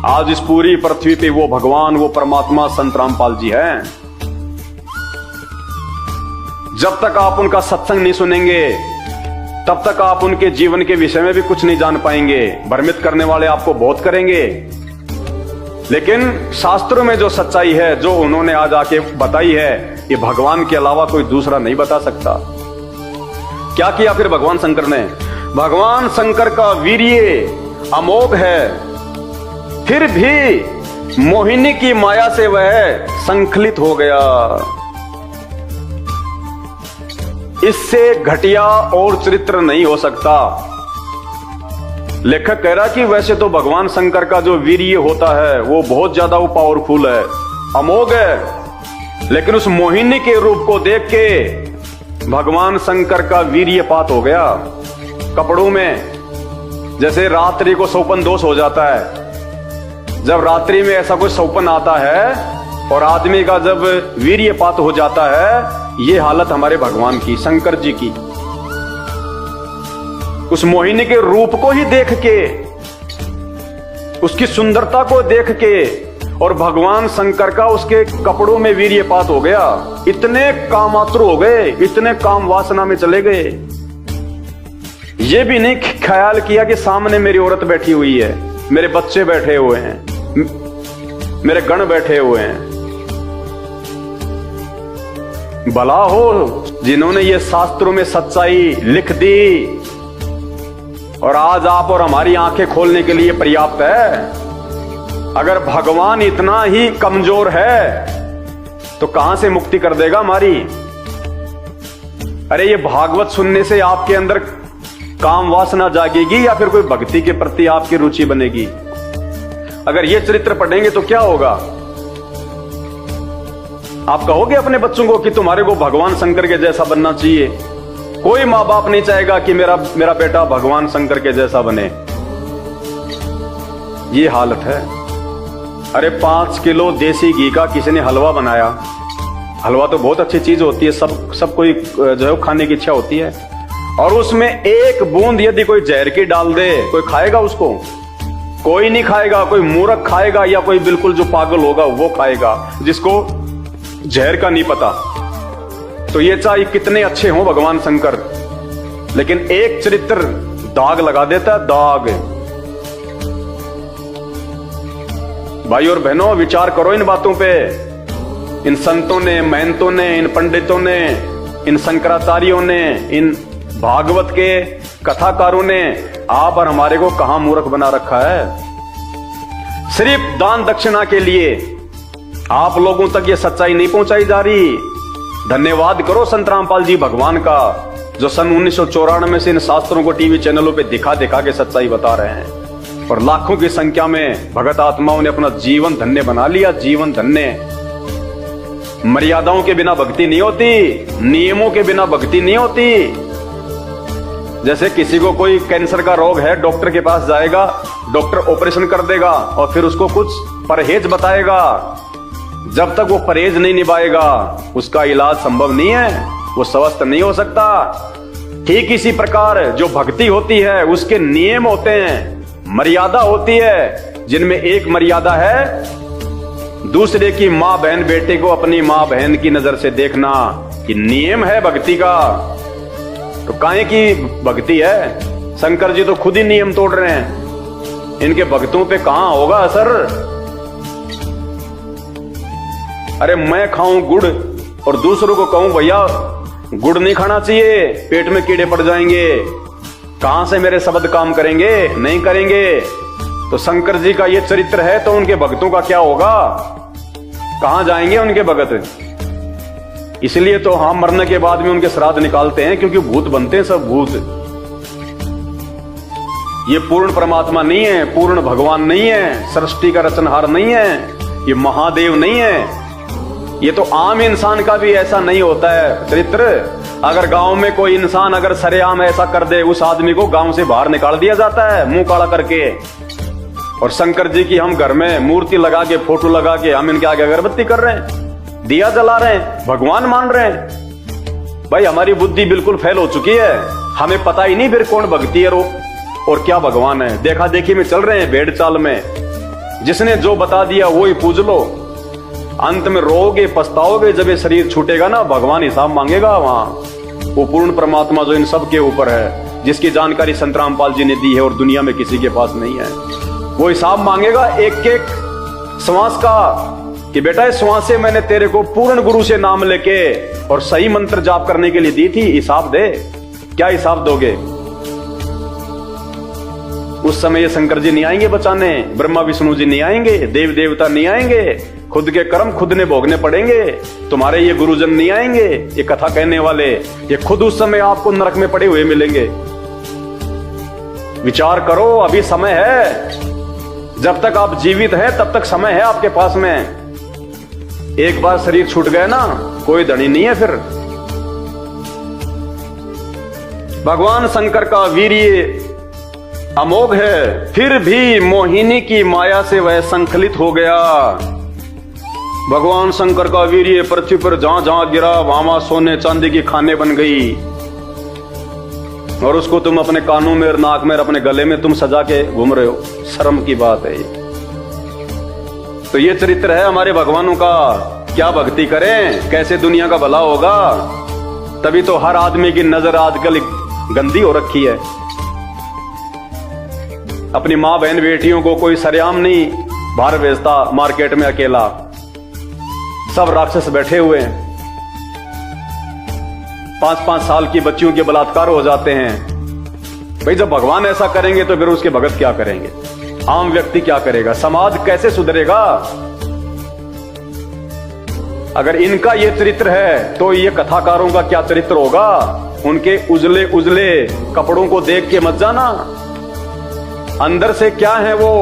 आज इस पूरी पृथ्वी पे वो भगवान, वो परमात्मा संत रामपाल जी हैं। जब तक आप उनका सत्संग नहीं सुनेंगे तब तक आप उनके जीवन के विषय में भी कुछ नहीं जान पाएंगे। भ्रमित करने वाले आपको बहुत करेंगे, लेकिन शास्त्रों में जो सच्चाई है, जो उन्होंने आज आके बताई है, ये भगवान के अलावा कोई दूसरा नहीं बता सकता। क्या किया फिर भगवान शंकर ने? भगवान शंकर का वीर्य अमोघ है, फिर भी मोहिनी की माया से वह संखलित हो गया। इससे घटिया और चरित्र नहीं हो सकता। लेखक कह रहा कि वैसे तो भगवान शंकर का जो वीर्य होता है वो बहुत ज्यादा वो पावरफुल है, अमोघ है, लेकिन उस मोहिनी के रूप को देख के भगवान शंकर का वीर्यपात हो गया। कपड़ों में जैसे रात्रि को सौपन दोष हो जाता है, जब रात्रि में ऐसा कोई सौपन आता है और आदमी का जब वीर्यपात हो जाता है, ये हालत हमारे भगवान की, शंकर जी की। उस मोहिनी के रूप को ही देख के, उसकी सुंदरता को देख के और भगवान शंकर का उसके कपड़ों में वीर्यपात हो गया। इतने कामातुर हो गए, इतने काम वासना में चले गए, ये भी नहीं ख्याल किया कि सामने मेरी औरत बैठी हुई है, मेरे बच्चे बैठे हुए हैं, मेरे गण बैठे हुए हैं। भला हो जिन्होंने ये शास्त्रों में सच्चाई लिख दी और आज आप और हमारी आंखें खोलने के लिए पर्याप्त है। अगर भगवान इतना ही कमजोर है तो कहां से मुक्ति कर देगा हमारी। अरे ये भागवत सुनने से आपके अंदर काम वासना जागेगी या फिर कोई भक्ति के प्रति आपकी रुचि बनेगी। अगर ये चरित्र पढ़ेंगे तो क्या होगा। आप कहोगे अपने बच्चों को कि तुम्हारे को भगवान शंकर के जैसा बनना चाहिए। कोई माँ बाप नहीं चाहेगा कि मेरा बेटा भगवान शंकर के जैसा बने। ये हालत है। अरे 5 किलो देसी घी का किसी ने हलवा बनाया। हलवा तो बहुत अच्छी चीज होती है, सब कोई जो है खाने की इच्छा होती है। और उसमें एक बूंद यदि कोई जहर की डाल दे, कोई खाएगा उसको? कोई नहीं खाएगा। कोई मूर्ख खाएगा या कोई बिल्कुल जो पागल होगा वो खाएगा, जिसको जहर का नहीं पता। तो ये चाहे कितने अच्छे हों भगवान शंकर, लेकिन एक चरित्र दाग लगा देता है, दाग। भाई और बहनों, विचार करो इन बातों पे। इन संतों ने, महंतों ने, इन पंडितों ने, इन शंकराचार्यों ने, इन भागवत के कथाकारों ने आप और हमारे को कहां मूर्ख बना रखा है। सिर्फ दान दक्षिणा के लिए आप लोगों तक ये सच्चाई नहीं पहुंचाई जा रही। धन्यवाद करो संत रामपाल जी भगवान का, जो सन 1994 से इन शास्त्रों को टीवी चैनलों पे दिखा दिखा के सच्चाई बता रहे हैं। और लाखों की संख्या में भगत आत्माओं ने अपना जीवन धन्य बना लिया। जीवन धन्य। मर्यादाओं के बिना भक्ति नहीं होती, नियमों के बिना भक्ति नहीं होती। जैसे किसी को कोई कैंसर का रोग है, डॉक्टर के पास जाएगा, डॉक्टर ऑपरेशन कर देगा और फिर उसको कुछ परहेज बताएगा। जब तक वो परहेज नहीं निभाएगा उसका इलाज संभव नहीं है, वो स्वस्थ नहीं हो सकता। ठीक इसी प्रकार जो भक्ति होती है उसके नियम होते हैं, मर्यादा होती है, जिनमें एक मर्यादा है दूसरे की मां बहन बेटे को अपनी मां बहन की नजर से देखना, कि नियम है भक्ति का। तो काहे की भक्ति है? शंकर जी तो खुद ही नियम तोड़ रहे हैं, इनके भक्तों पे कहां होगा असर। अरे मैं खाऊं गुड़ और दूसरों को कहूं भैया गुड़ नहीं खाना चाहिए, पेट में कीड़े पड़ जाएंगे, कहां से मेरे शब्द काम करेंगे? नहीं करेंगे। तो शंकर जी का ये चरित्र है तो उनके भक्तों का क्या होगा? कहां जाएंगे उनके भगत? इसलिए तो हम मरने के बाद में उनके श्राद्ध निकालते हैं, क्योंकि भूत बनते हैं सब भूत। ये पूर्ण परमात्मा नहीं है, पूर्ण भगवान नहीं है, सृष्टि का रचनहार नहीं है, ये महादेव नहीं है। ये तो आम इंसान का भी ऐसा नहीं होता है चरित्र। अगर गांव में कोई इंसान अगर सरेआम ऐसा कर दे, उस आदमी को गांव से बाहर निकाल दिया जाता है मुंह काला करके। और शंकर जी की हम घर में मूर्ति लगा के, फोटो लगा के हम इनके आगे अगरबत्ती कर रहे हैं, दिया जला रहे हैं, भगवान मान रहे हैं। भाई हमारी बुद्धि बिल्कुल फेल हो चुकी है, हमें पता ही नहीं फिर कौन भक्ति है और क्या भगवान है। देखा देखी में चल रहे हैं, भेड़ चाल में। जिसने जो बता दिया वो ही पूज लो, अंत में रोओगे पछताओगे। जब ये शरीर छूटेगा ना, भगवान हिसाब मांगेगा वहां। वो पूर्ण परमात्मा जो इन सब के ऊपर है, जिसकी जानकारी संत रामपाल जी ने दी है और दुनिया में किसी के पास नहीं है, वो हिसाब मांगेगा एक एक श्वास का, कि बेटा इस श्वास से मैंने तेरे को पूर्ण गुरु से नाम लेके और सही मंत्र जाप करने के लिए दी थी, हिसाब दे। क्या हिसाब दोगे? उस समय ये शंकर जी नहीं आएंगे बचाने, ब्रह्मा विष्णु जी नहीं आएंगे, देव देवता नहीं आएंगे, खुद के कर्म खुद ने भोगने पड़ेंगे। तुम्हारे ये गुरुजन नहीं आएंगे, ये कथा कहने वाले, ये खुद उस समय आपको नरक में पड़े हुए मिलेंगे। विचार करो, अभी समय है। जब तक आप जीवित हैं तब तक समय है आपके पास में। एक बार शरीर छूट गया ना, कोई धनी नहीं है फिर। भगवान शंकर का वीर्य अमोघ है, फिर भी मोहिनी की माया से वह संकलित हो गया। भगवान शंकर का वीर्य पृथ्वी पर जहां जहां गिरा वहां सोने चांदी की खाने बन गई, और उसको तुम अपने कानों में और नाक में और अपने गले में तुम सजा के घूम रहे हो। शर्म की बात है ये। तो ये चरित्र है हमारे भगवानों का। क्या भक्ति करें, कैसे दुनिया का भला होगा। तभी तो हर आदमी की नजर आजकल गंदी हो रखी है। अपनी मां बहन बेटियों को कोई सरेआम नहीं बाहर भेजता मार्केट में अकेला, सब राक्षस बैठे हुए हैं। 5-5 साल की बच्चियों के बलात्कार हो जाते हैं। भाई जब भगवान ऐसा करेंगे तो फिर उसके भगत क्या करेंगे, आम व्यक्ति क्या करेगा, समाज कैसे सुधरेगा। अगर इनका ये चरित्र है तो ये कथाकारों का क्या चरित्र होगा। उनके उजले उजले कपड़ों को देख के मत जाना, अंदर से क्या है वो।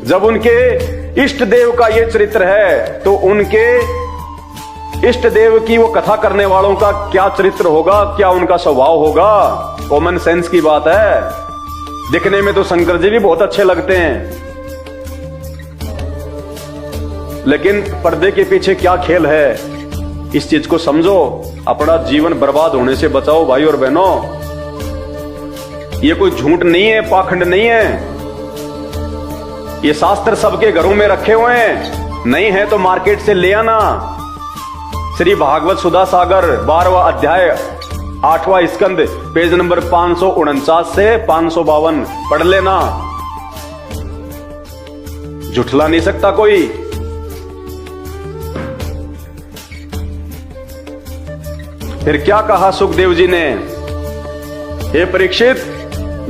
जब उनके इष्ट देव का ये चरित्र है तो उनके इष्ट देव की वो कथा करने वालों का क्या चरित्र होगा, क्या उनका स्वभाव होगा। कॉमन सेंस की बात है। दिखने में तो शंकर जी भी बहुत अच्छे लगते हैं, लेकिन पर्दे के पीछे क्या खेल है, इस चीज को समझो। अपना जीवन बर्बाद होने से बचाओ भाई और बहनों। ये कोई झूठ नहीं है, पाखंड नहीं है। ये शास्त्र सबके घरों में रखे हुए हैं, नहीं है तो मार्केट से ले आना। श्री भागवत सुधा सागर 12वां अध्याय 8वां स्कंद पेज नंबर 549 से 552 पढ़ लेना। झुठला नहीं सकता कोई। फिर क्या कहा सुखदेव जी ने, हे परीक्षित,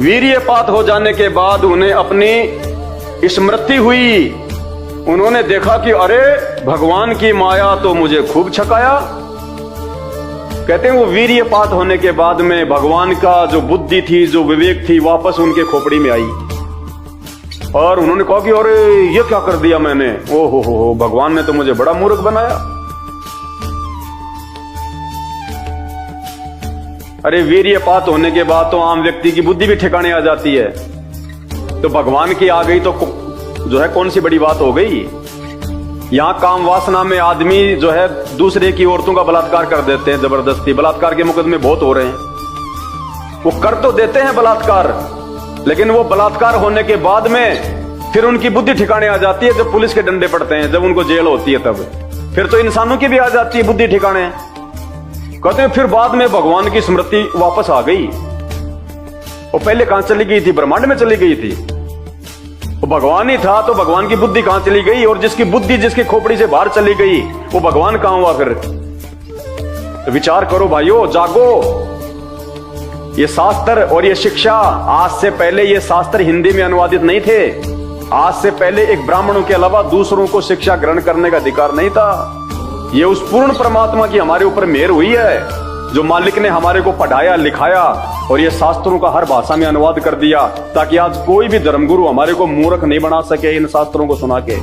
वीर्यपात हो जाने के बाद उन्हें अपनी स्मृति हुई। उन्होंने देखा कि अरे भगवान की माया तो मुझे खूब छकाया। कहते हैं वो वीर्यपात होने के बाद में भगवान का जो बुद्धि थी, जो विवेक थी, वापस उनके खोपड़ी में आई और उन्होंने कहा कि अरे ये क्या कर दिया मैंने, ओ हो भगवान ने तो मुझे बड़ा मूर्ख बनाया। अरे वीर्यपात होने के बाद तो आम व्यक्ति की बुद्धि भी ठिकाने आ जाती है, तो भगवान की आ गई तो जो है कौन सी बड़ी बात हो गई। यहां काम वासना में आदमी जो है दूसरे की औरतों का बलात्कार कर देते हैं जबरदस्ती। बलात्कार के मुकदमे बहुत हो रहे हैं। वो कर तो देते हैं बलात्कार, लेकिन वो बलात्कार होने के बाद में फिर उनकी बुद्धि ठिकाने आ जाती है जब पुलिस के डंडे पड़ते हैं, जब उनको जेल होती है तब। फिर तो इंसानों की भी आ जाती है बुद्धि ठिकाने। कहते हैं फिर बाद में भगवान की स्मृति वापस आ गई। वो पहले कहां चली गई थी, ब्रह्मांड में चली गई थी। वो भगवान ही था तो भगवान की बुद्धि कहां चली गई, और जिसकी बुद्धि जिसकी खोपड़ी से बाहर चली गई वो भगवान कहां हुआ फिर। तो विचार करो भाइयों, जागो। ये शास्त्र और ये शिक्षा, आज से पहले ये शास्त्र हिंदी में अनुवादित नहीं थे। आज से पहले एक ब्राह्मणों के अलावा दूसरों को शिक्षा ग्रहण करने का अधिकार नहीं था। ये उस पूर्ण परमात्मा की हमारे ऊपर मेहर हुई है, जो मालिक ने हमारे को पढ़ाया लिखाया और ये शास्त्रों का हर भाषा में अनुवाद कर दिया, ताकि आज कोई भी धर्मगुरु हमारे को मूर्ख नहीं बना सके इन शास्त्रों को सुना के।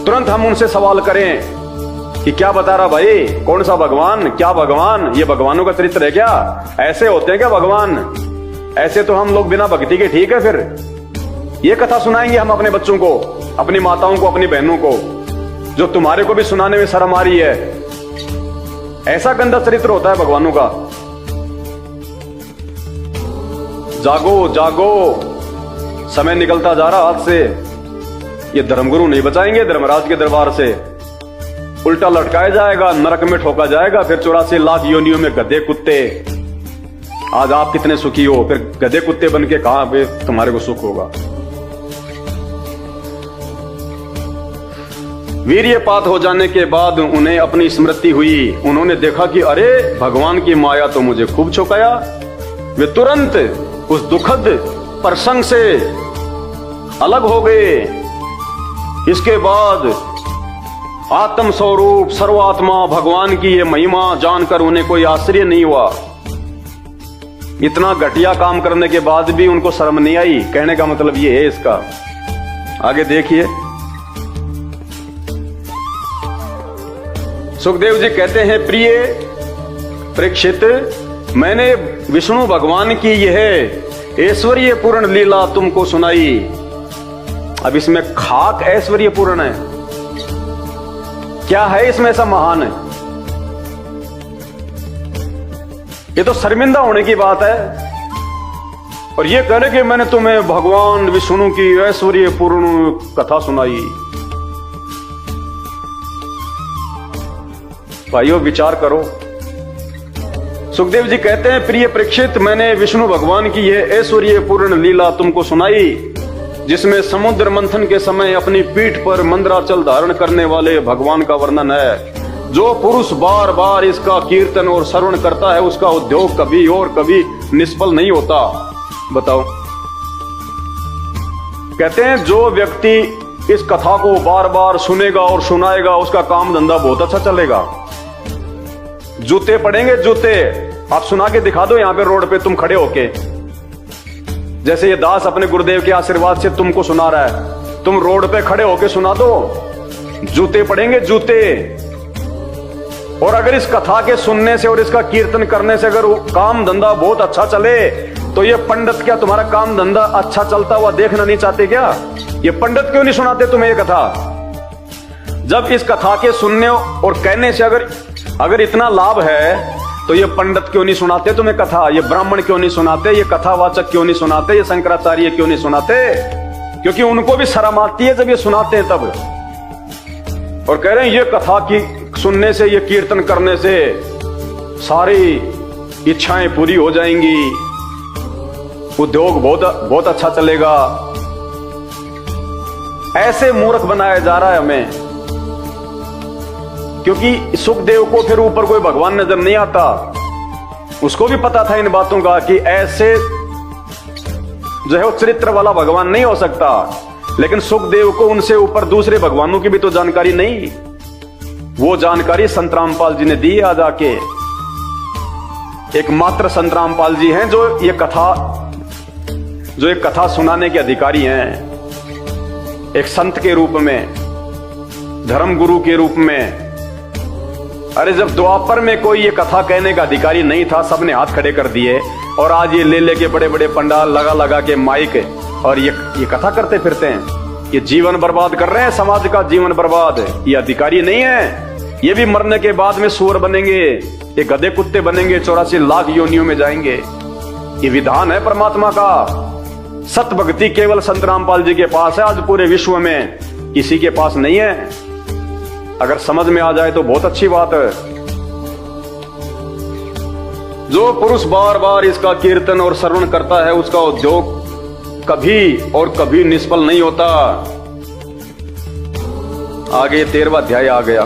तुरंत हम उनसे सवाल करें कि क्या बता रहा भाई, कौन सा भगवान, क्या भगवान, ये भगवानों का चरित्र है क्या, ऐसे होते हैं क्या भगवान। ऐसे तो हम लोग बिना भक्ति के ठीक है। फिर ये कथा सुनाएंगे हम अपने बच्चों को, अपनी माताओं को, अपनी बहनों को, जो तुम्हारे को भी सुनाने में शर्म आ रही है। ऐसा गंदा चरित्र होता है भगवानों का। जागो जागो, समय निकलता जा रहा हाथ से। ये धर्मगुरु नहीं बचाएंगे धर्मराज के दरबार से। उल्टा लटकाया जाएगा, नरक में ठोका जाएगा, फिर 84 लाख योनियों में गधे कुत्ते। आज आप कितने सुखी हो, फिर गधे कुत्ते बन के कहां पे तुम्हारे को सुख होगा। वीर्यपात हो जाने के बाद उन्हें अपनी स्मृति हुई। उन्होंने देखा कि अरे भगवान की माया तो मुझे खूब छुपाया। वे तुरंत उस दुखद प्रसंग से अलग हो गए। इसके बाद आत्म स्वरूप सर्वात्मा भगवान की ये महिमा जानकर उन्हें कोई आश्चर्य नहीं हुआ। इतना घटिया काम करने के बाद भी उनको शर्म नहीं आई। कहने का मतलब ये है इसका। आगे देखिए, सुखदेव जी कहते हैं, प्रिय परीक्षित, मैंने विष्णु भगवान की यह ऐश्वर्य पूर्ण लीला तुमको सुनाई। अब इसमें खाक ऐश्वर्य पूर्ण है, क्या है इसमें ऐसा महान है। ये तो शर्मिंदा होने की बात है। और ये कह रहे कि मैंने तुम्हें भगवान विष्णु की ऐश्वर्य पूर्ण कथा सुनाई। भाइयों विचार करो। सुखदेव जी कहते हैं, प्रिय परीक्षित, मैंने विष्णु भगवान की यह ऐश्वर्य पूर्ण लीला तुमको सुनाई, जिसमें समुद्र मंथन के समय अपनी पीठ पर मंदराचल धारण करने वाले भगवान का वर्णन है। जो पुरुष बार बार इसका कीर्तन और श्रवण करता है, उसका उद्योग कभी और कभी निष्फल नहीं होता। बताओ, कहते हैं जो व्यक्ति इस कथा को बार बार सुनेगा और सुनाएगा, उसका काम धंधा बहुत अच्छा चलेगा। जूते पड़ेंगे, जूते आप सुना के दिखा दो, यहां पे रोड पे तुम खड़े होके, जैसे ये दास अपने गुरुदेव के आशीर्वाद से तुमको सुना रहा है, तुम रोड पे खड़े होके सुना दो, जूते पड़ेंगे, जूते। और अगर इस कथा के सुनने से और इसका कीर्तन करने से अगर काम धंधा बहुत अच्छा चले, तो ये पंडित क्या तुम्हारा काम धंधा अच्छा चलता हुआ देखना नहीं चाहते क्या? ये पंडित क्यों नहीं सुनाते तुम्हें ये कथा? जब इस कथा के सुनने और कहने से अगर इतना लाभ है, तो ये पंडित क्यों नहीं सुनाते तुम्हें कथा? ये ब्राह्मण क्यों नहीं सुनाते? ये कथावाचक क्यों नहीं सुनाते? ये शंकराचार्य क्यों नहीं सुनाते? क्योंकि उनको भी शर्म आती है जब ये सुनाते हैं तब। और कह रहे हैं ये कथा की सुनने से, ये कीर्तन करने से सारी इच्छाएं पूरी हो जाएंगी, उद्योग बहुत अच्छा चलेगा। ऐसे मूर्ख बनाया जा रहा है हमें, क्योंकि सुखदेव को फिर ऊपर कोई भगवान नजर नहीं आता। उसको भी पता था इन बातों का कि ऐसे जो है वो चरित्र वाला भगवान नहीं हो सकता, लेकिन सुखदेव को उनसे ऊपर दूसरे भगवानों की भी तो जानकारी नहीं। वो जानकारी संत रामपाल जी ने दी आज आके। एकमात्र संत रामपाल जी हैं जो ये कथा सुनाने के अधिकारी हैं, एक संत के रूप में, धर्म गुरु के रूप में। अरे जब द्वापर में कोई ये कथा कहने का अधिकारी नहीं था, सबने हाथ खड़े कर दिए, और आज ये ले लेके बड़े बड़े पंडाल लगा के माइक और ये कथा करते फिरते हैं। ये जीवन बर्बाद कर रहे हैं, समाज का जीवन बर्बाद। ये अधिकारी नहीं है, ये भी मरने के बाद में सूअर बनेंगे, ये गधे कुत्ते बनेंगे, 84 लाख योनियों में जाएंगे। ये विधान है परमात्मा का। सत भक्ति केवल संत रामपाल जी के पास है, आज पूरे विश्व में किसी के पास नहीं है। अगर समझ में आ जाए तो बहुत अच्छी बात है। जो पुरुष बार बार इसका कीर्तन और श्रवण करता है, उसका उद्योग कभी और कभी निष्फल नहीं होता। आगे 13वां अध्याय आ गया।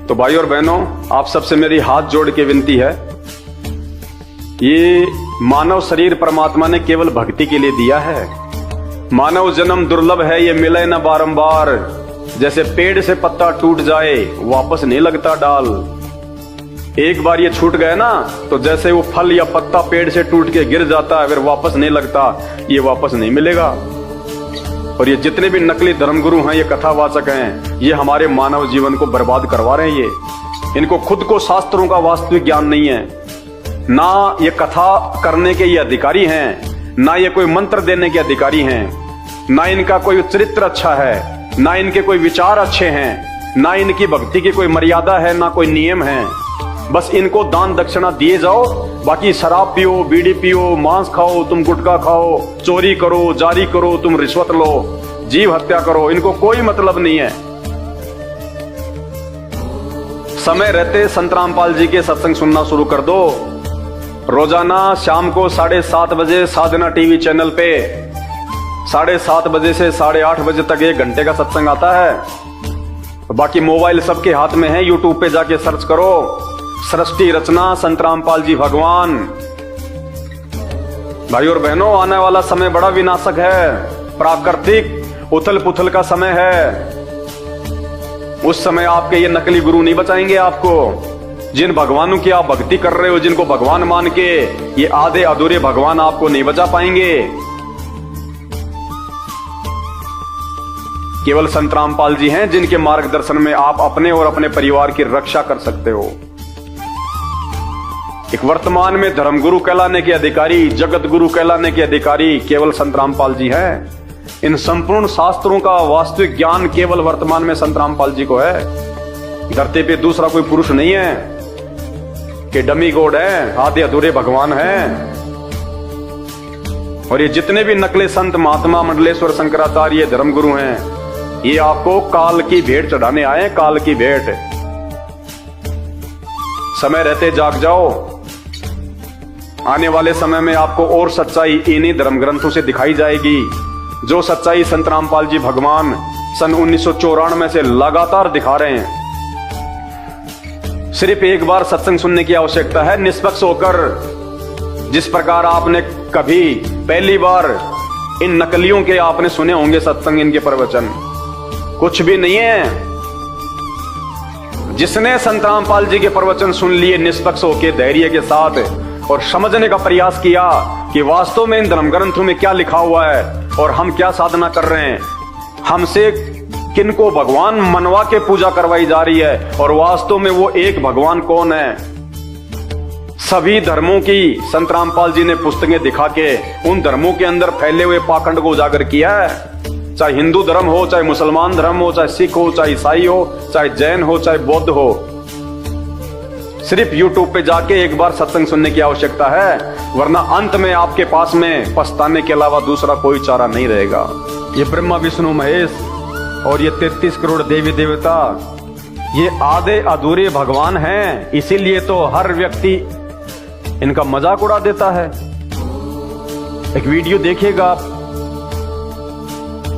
तो भाई और बहनों, आप सबसे मेरी हाथ जोड़ के विनती है, ये मानव शरीर परमात्मा ने केवल भक्ति के लिए दिया है। मानव जन्म दुर्लभ है, ये मिले न बारंबार। जैसे पेड़ से पत्ता टूट जाए, वापस नहीं लगता डाल। एक बार ये छूट गए ना, तो जैसे वो फल या पत्ता पेड़ से टूट के गिर जाता है, फिर वापस नहीं लगता, ये वापस नहीं मिलेगा। और ये जितने भी नकली धर्मगुरु हैं, ये कथावाचक हैं, ये हमारे मानव जीवन को बर्बाद करवा रहे हैं। इनको खुद को शास्त्रों का वास्तविक ज्ञान नहीं है, ना ये कथा करने के ये अधिकारी हैं, ना ये कोई मंत्र देने के अधिकारी हैं, ना इनका कोई चरित्र अच्छा है, ना इनके कोई विचार अच्छे हैं, ना इनकी भक्ति की कोई मर्यादा है, ना कोई नियम है। बस इनको दान दक्षिणा दिए जाओ, बाकी शराब पियो, बीड़ी पियो, मांस खाओ, तुम गुटखा खाओ, चोरी करो, जारी करो, तुम रिश्वत लो, जीव हत्या करो, इनको कोई मतलब नहीं है। समय रहते संत रामपाल जी के सत्संग सुनना शुरू कर दो। रोजाना शाम को 7:30 बजे साधना टीवी चैनल पे 7:30 बजे से 8:30 बजे तक 1 घंटे का सत्संग आता है। बाकी मोबाइल सबके हाथ में है, यूट्यूब पे जाके सर्च करो, सृष्टि रचना संत रामपाल जी भगवान। भाई और बहनों, आने वाला समय बड़ा विनाशक है, प्राकृतिक उथल पुथल का समय है। उस समय आपके ये नकली गुरु नहीं बचाएंगे आपको। जिन भगवानों की आप भक्ति कर रहे हो, जिनको भगवान मान के, ये आधे अधूरे भगवान आपको नहीं बचा पाएंगे। केवल संत रामपाल जी हैं जिनके मार्गदर्शन में आप अपने और अपने परिवार की रक्षा कर सकते हो। एक वर्तमान में धर्मगुरु कहलाने के अधिकारी, जगत गुरु कहलाने के अधिकारी केवल संत रामपाल जी हैं। इन संपूर्ण शास्त्रों का वास्तविक ज्ञान केवल वर्तमान में संत रामपाल जी को है। धरती पे दूसरा कोई पुरुष नहीं है कि डमी गॉड है, आधे अधूरे भगवान हैं। और ये जितने भी नकली संत, महात्मा, मंडलेश्वर, शंकराचार्य, धर्मगुरु हैं, ये आपको काल की भेंट चढ़ाने आए हैं, काल की भेंट। समय रहते जाग जाओ, आने वाले समय में आपको और सच्चाई इन्हीं धर्म ग्रंथों से दिखाई जाएगी। जो सच्चाई संत रामपाल जी भगवान सन 1994 से लगातार दिखा रहे हैं। सिर्फ एक बार सत्संग सुनने की आवश्यकता है, निष्पक्ष होकर। जिस प्रकार आपने कभी पहली बार इन नकलियों के आपने सुने होंगे सत्संग, इनके प्रवचन कुछ भी नहीं है। जिसने संत रामपाल जी के प्रवचन सुन लिए निष्पक्ष होकर, धैर्य के साथ, और समझने का प्रयास किया कि वास्तव में इन धर्म ग्रंथों में क्या लिखा हुआ है और हम क्या साधना कर रहे हैं, हमसे किनको भगवान मनवा के पूजा करवाई जा रही है, और वास्तव में वो एक भगवान कौन है। सभी धर्मों की संत रामपाल जी ने पुस्तकें दिखा के उन धर्मों के अंदर फैले हुए पाखंड को उजागर किया है। चाहे हिंदू धर्म हो, चाहे मुसलमान धर्म हो, चाहे सिख हो, चाहे ईसाई हो, चाहे जैन हो, चाहे बौद्ध हो। सिर्फ यूट्यूब पे जाके एक बार सत्संग सुनने की आवश्यकता है, वरना अंत में आपके पास में पछताने के अलावा दूसरा कोई चारा नहीं रहेगा। ये ब्रह्मा विष्णु महेश और ये 33 करोड़ देवी देवता, ये आधे अधूरे भगवान हैं। इसीलिए तो हर व्यक्ति इनका मजाक उड़ा देता है। एक वीडियो देखिएगा आप,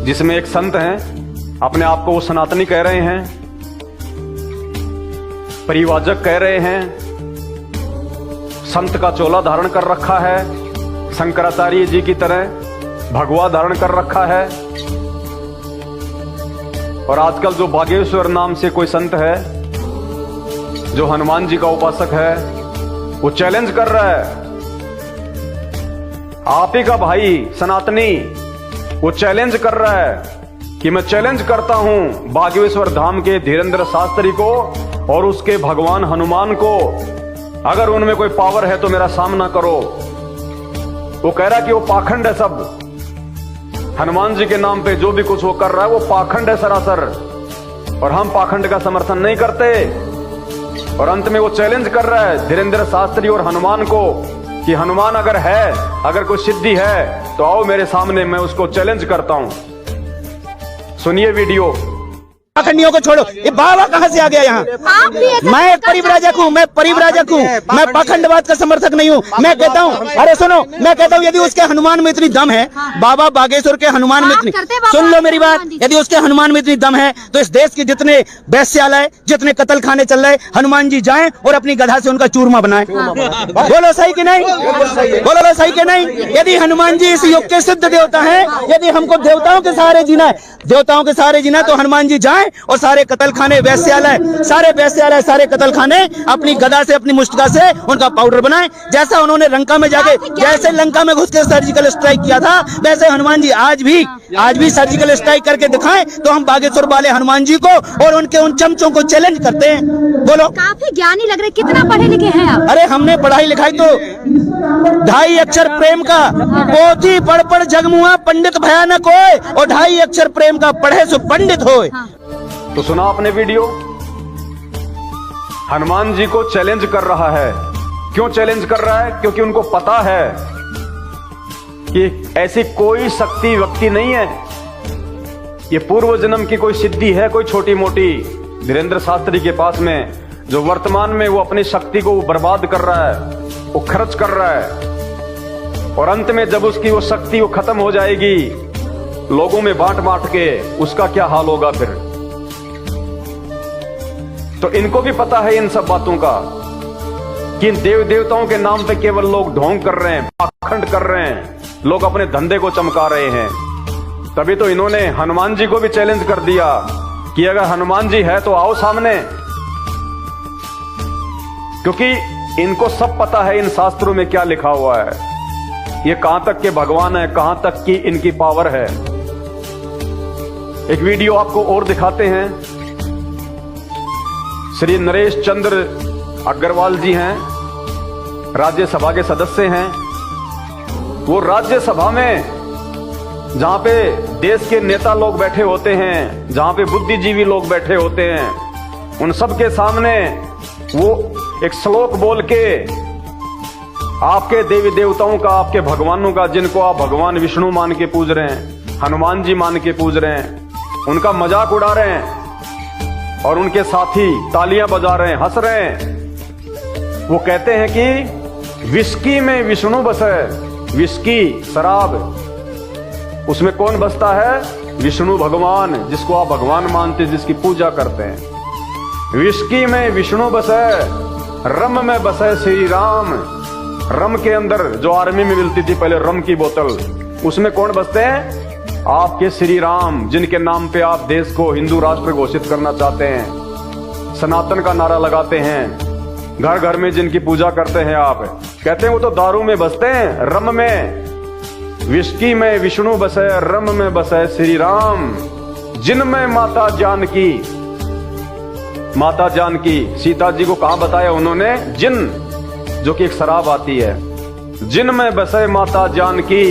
जिसमें एक संत हैं, अपने आप को वो सनातनी कह रहे हैं, परिवाजक कह रहे हैं, संत का चोला धारण कर रखा है, शंकराचार्य जी की तरह भगवा धारण कर रखा है। और आजकल जो बागेश्वर नाम से कोई संत है, जो हनुमान जी का उपासक है, वो चैलेंज कर रहा है, आप ही का भाई सनातनी, वो चैलेंज कर रहा है कि मैं चैलेंज करता हूं बागेश्वर धाम के धीरेन्द्र शास्त्री को और उसके भगवान हनुमान को, अगर उनमें कोई पावर है तो मेरा सामना करो। वो कह रहा है कि वो पाखंड है सब, हनुमान जी के नाम पे जो भी कुछ वो कर रहा है वो पाखंड है सरासर, और हम पाखंड का समर्थन नहीं करते। और अंत में वो चैलेंज कर रहा है धीरेन्द्र शास्त्री और हनुमान को कि हनुमान अगर है, अगर कोई सिद्धि है तो आओ मेरे सामने, मैं उसको चैलेंज करता हूं। सुनिए वीडियो। पाखंडियों को छोड़ो, ये बाबा कहाँ से आ गया यहाँ? मैं एक परिव्राजक हूँ, मैं परिव्राजक हूँ, मैं पाखंडवाद का समर्थक नहीं हूँ। मैं कहता हूँ, अरे सुनो, मैं कहता हूँ यदि उसके हनुमान में इतनी दम है, बाबा बागेश्वर के हनुमान में इतनी, सुन लो मेरी बात, यदि उसके हनुमान में इतनी दम है तो इस देश के जितने वैश्यालय, जितने कत्ल खाने चल रहे, हनुमान जी जाएं और अपनी गधा से उनका चूरमा बनाए। बोलो सही कि नहीं? बोलो सही कि नहीं? यदि हनुमान जी इस युग के सिद्ध देवता है, यदि हमको देवताओं के सहारे जीना है, देवताओं के सहारे जीना है, तो हनुमान जी जाएं और सारे कत्ल खाने, वैश्यालय, सारे कत्ल खाने अपनी गदा से, अपनी मुष्टिका से उनका पाउडर बनाएं। जैसा उन्होंने लंका में जाके, जैसे लंका में घुस के सर्जिकल स्ट्राइक किया था, वैसे हनुमान जी आज भी सर्जिकल स्ट्राइक करके दिखाएं, तो हम बागेश्वर वाले हनुमान जी को और उनके उन चमचों को चैलेंज करते हैं। बोलो। काफी ज्ञानी लग रहे, कितना पढ़े लिखे हैं आप? अरे हमने पढ़ाई लिखाई तो 2.5 अक्षर प्रेम का, पोथी पढ़ पढ़ जगमुआ पंडित भयानक होए, और 2.5 अक्षर प्रेम का पढ़े सो पंडित होए। तो सुना आपने वीडियो, हनुमान जी को चैलेंज कर रहा है। क्यों चैलेंज कर रहा है? क्योंकि उनको पता है कि ऐसी कोई शक्ति व्यक्ति नहीं है, ये पूर्व जन्म की कोई सिद्धि है, कोई छोटी मोटी, धीरेन्द्र शास्त्री के पास में, जो वर्तमान में वो अपनी शक्ति को बर्बाद कर रहा है, वो खर्च कर रहा है, और अंत में जब उसकी वो शक्ति वो खत्म हो जाएगी लोगों में बांट बांट के, उसका क्या हाल होगा फिर। तो इनको भी पता है इन सब बातों का कि इन देव देवताओं के नाम पे केवल लोग ढोंग कर रहे हैं, पाखंड कर रहे हैं, लोग अपने धंधे को चमका रहे हैं। तभी तो इन्होंने हनुमान जी को भी चैलेंज कर दिया कि अगर हनुमान जी है तो आओ सामने, क्योंकि इनको सब पता है इन शास्त्रों में क्या लिखा हुआ है, ये कहां तक के भगवान है, कहां तक की इनकी पावर है। एक वीडियो आपको और दिखाते हैं। श्री नरेश चंद्र अग्रवाल जी हैं, राज्यसभा के सदस्य हैं। वो राज्यसभा में जहां पे देश के नेता लोग बैठे होते हैं, जहां पे बुद्धिजीवी लोग बैठे होते हैं, उन सब के सामने वो एक श्लोक बोल के आपके देवी देवताओं का, आपके भगवानों का, जिनको आप भगवान विष्णु मान के पूज रहे हैं, हनुमान जी मान के पूज रहे हैं, उनका मजाक उड़ा रहे हैं और उनके साथी तालियां बजा रहे हैं, हंस रहे हैं। वो कहते हैं कि विस्की में विष्णु बसे। विस्की शराब, उसमें कौन बसता है? विष्णु भगवान, जिसको आप भगवान मानते, जिसकी पूजा करते हैं। विस्की में विष्णु बसे, रम में बसे श्री राम। रम के अंदर जो आर्मी में मिलती थी पहले रम की बोतल, उसमें कौन बसते हैं? आपके श्री राम, जिनके नाम पे आप देश को हिंदू राष्ट्र घोषित करना चाहते हैं, सनातन का नारा लगाते हैं, घर घर में जिनकी पूजा करते हैं आप। कहते हैं वो तो दारू में बसते हैं, रम में। विस्की में विष्णु बसे, रम में बसे श्री राम। जिनमें माता जानकी, माता जानकी सीता जी को कहां बताया उन्होंने? जिन, जो कि एक शराब आती है। जिनमें बसे माता जानकी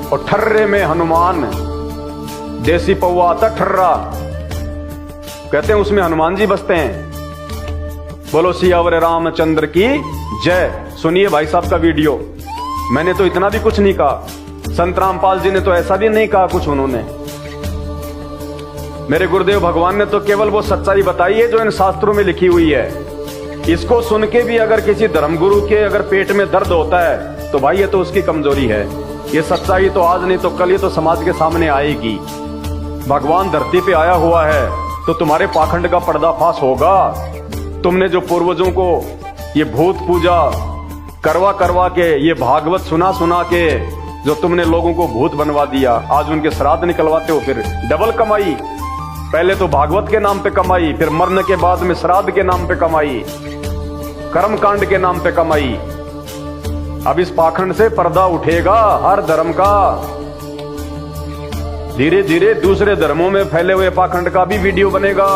और ठर्रे में हनुमान। देसी पौवा आता ठर्रा, कहते हैं उसमें हनुमान जी बसते हैं। बोलो सियावर रामचंद्र की जय। सुनिए भाई साहब का वीडियो। मैंने तो इतना भी कुछ नहीं कहा, संत रामपाल जी ने तो ऐसा भी नहीं कहा कुछ उन्होंने। मेरे गुरुदेव भगवान ने तो केवल वो सच्चाई बताई है जो इन शास्त्रों में लिखी हुई है। इसको सुन के भी अगर किसी धर्मगुरु के अगर पेट में दर्द होता है तो भाई ये तो उसकी कमजोरी है। ये सच्चाई तो आज नहीं तो कल ये तो समाज के सामने आएगी। भगवान धरती पे आया हुआ है तो तुम्हारे पाखंड का पर्दाफाश होगा। तुमने जो पूर्वजों को ये भूत पूजा करवा करवा के, ये भागवत सुना सुना के जो तुमने लोगों को भूत बनवा दिया, आज उनके श्राद्ध निकलवाते हो। फिर डबल कमाई, पहले तो भागवत के नाम पे कमाई, फिर मरने के बाद में श्राद्ध के नाम पे कमाई, कर्मकांड के नाम पे कमाई। अब इस पाखंड से पर्दा उठेगा हर धर्म का। धीरे धीरे दूसरे धर्मों में फैले हुए पाखंड का भी वीडियो बनेगा।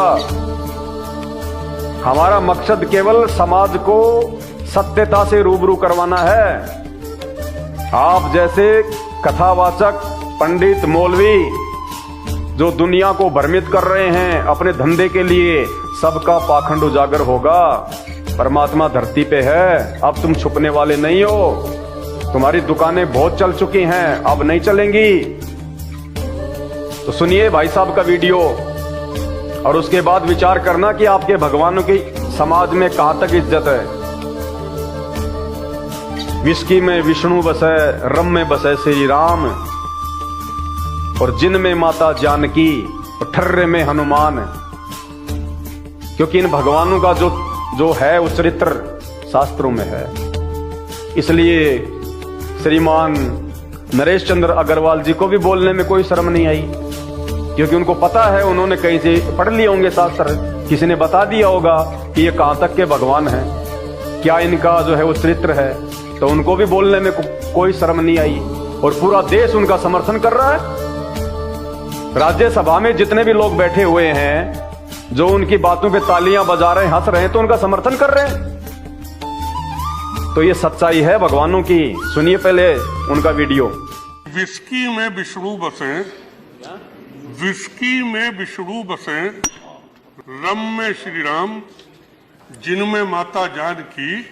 हमारा मकसद केवल समाज को सत्यता से रूबरू करवाना है। आप जैसे कथावाचक पंडित मौलवी जो दुनिया को भ्रमित कर रहे हैं अपने धंधे के लिए, सबका पाखंड उजागर होगा। परमात्मा धरती पे है, अब तुम छुपने वाले नहीं हो। तुम्हारी दुकानें बहुत चल चुकी हैं, अब नहीं चलेंगी। तो सुनिए भाई साहब का वीडियो और उसके बाद विचार करना कि आपके भगवानों की समाज में कहां तक इज्जत है। विस्की में विष्णु बसे, रम में बसे श्री राम, और जिन में माता जानकी और ठर्रे में हनुमान। क्योंकि इन भगवानों का जो है वो चरित्र शास्त्रों में है। इसलिए श्रीमान नरेश चंद्र अग्रवाल जी को भी बोलने में कोई शर्म नहीं आई, क्योंकि उनको पता है, उन्होंने कहीं से पढ़ लिए होंगे शास्त्र, किसी ने बता दिया होगा कि ये कहां तक के भगवान हैं, क्या इनका जो है वो चरित्र है। तो उनको भी बोलने में कोई शर्म नहीं आई और पूरा देश उनका समर्थन कर रहा है। राज्यसभा में जितने भी लोग बैठे हुए हैं जो उनकी बातों पे तालियां बजा रहे हैं, हंस रहे हैं, तो उनका समर्थन कर रहे हैं। तो ये सच्चाई है भगवानों की। सुनिए पहले उनका वीडियो। विस्की में विष्णु बसे, विस्की में विष्णु बसे, रम में श्री राम, जिनमें माता जानकी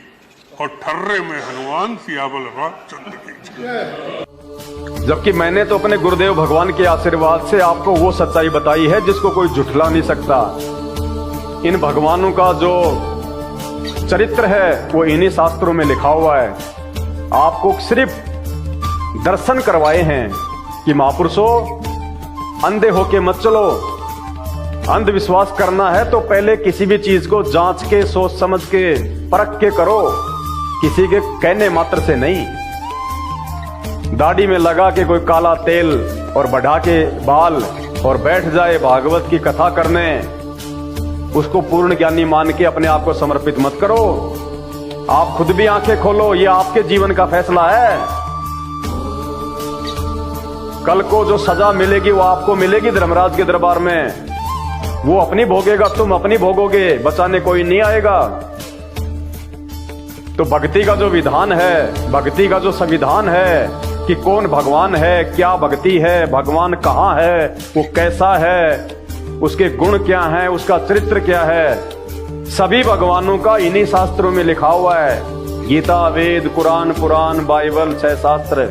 और ठर्रे में हनुमान, सियावर रामचंद्र की जय। जबकि मैंने तो अपने गुरुदेव भगवान के आशीर्वाद से आपको वो सच्चाई बताई है जिसको कोई झुठला नहीं सकता। इन भगवानों का जो चरित्र है वो इन्हीं शास्त्रों में लिखा हुआ है। आपको सिर्फ दर्शन करवाए हैं कि महापुरुषों अंधे होके मत चलो। अंधविश्वास करना है तो पहले किसी भी चीज को जांच के, सोच समझ के, परख के करो, किसी के कहने मात्र से नहीं। दाढ़ी में लगा के कोई काला तेल और बढ़ा के बाल और बैठ जाए भागवत की कथा करने, उसको पूर्ण ज्ञानी मान के अपने आप को समर्पित मत करो। आप खुद भी आंखें खोलो, ये आपके जीवन का फैसला है। कल को जो सजा मिलेगी वो आपको मिलेगी धर्मराज के दरबार में। वो अपनी भोगेगा, तुम अपनी भोगोगे, बचाने कोई नहीं आएगा। तो भक्ति का जो विधान है, भक्ति का जो संविधान है कि कौन भगवान है, क्या भक्ति है, भगवान कहाँ है, वो कैसा है, उसके गुण क्या हैं, उसका चरित्र क्या है, सभी भगवानों का इन्हीं शास्त्रों में लिखा हुआ है। गीता, वेद, कुरान, पुराण, बाइबल, 6 शास्त्र।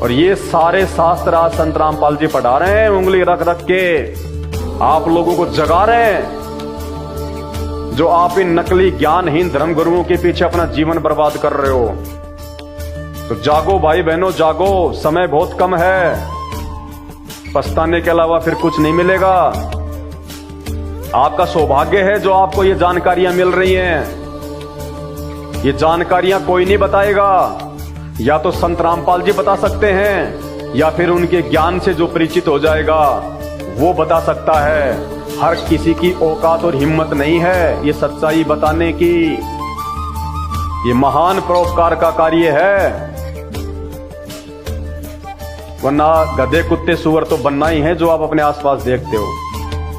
और ये सारे शास्त्र आज संत रामपाल जी पढ़ा रहे हैं, उंगली रख रख के आप लोगों को जगा रहे हैं, जो आप इन नकली ज्ञानहीन धर्मगुरुओं के पीछे अपना जीवन बर्बाद कर रहे हो। तो जागो भाई बहनों, जागो, समय बहुत कम है, पछताने के अलावा फिर कुछ नहीं मिलेगा। आपका सौभाग्य है जो आपको ये जानकारियां मिल रही हैं। ये जानकारियां कोई नहीं बताएगा, या तो संत रामपाल जी बता सकते हैं, या फिर उनके ज्ञान से जो परिचित हो जाएगा वो बता सकता है। हर किसी की औकात और हिम्मत नहीं है ये सच्चाई बताने की। ये महान परोपकार का कार्य है, वरना गधे कुत्ते सुअर तो बनना ही है जो आप अपने आसपास देखते हो।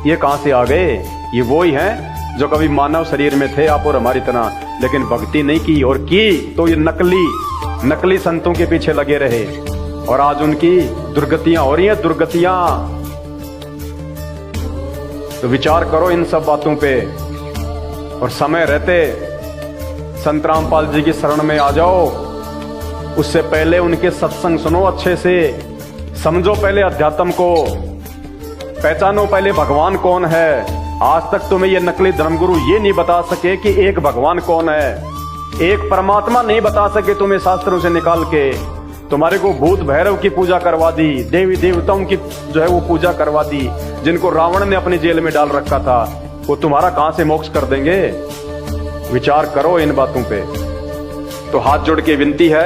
ये कहां से आ गए? ये वो ही हैं जो कभी मानव शरीर में थे आप और हमारी तरह, लेकिन भक्ति नहीं की, और की तो ये नकली संतों के पीछे लगे रहे, और आज उनकी दुर्गतियां हो रही हैं, दुर्गतियां। तो विचार करो इन सब बातों पे, और समय रहते संत रामपाल जी की शरण में आ जाओ। उससे पहले उनके सत्संग सुनो, अच्छे से समझो, पहले अध्यात्म को पहचानो, पहले भगवान कौन है। आज तक तुम्हें ये नकली धर्मगुरु ये नहीं बता सके कि एक भगवान कौन है, एक परमात्मा नहीं बता सके तुम्हें शास्त्रों से निकाल के। तुम्हारे को भूत भैरव की पूजा करवा दी, देवी देवताओं की जो है वो पूजा करवा दी, जिनको रावण ने अपनी जेल में डाल रखा था, वो तुम्हारा कहां से मोक्ष कर देंगे? विचार करो इन बातों पे। तो हाथ जोड़ के विनती है,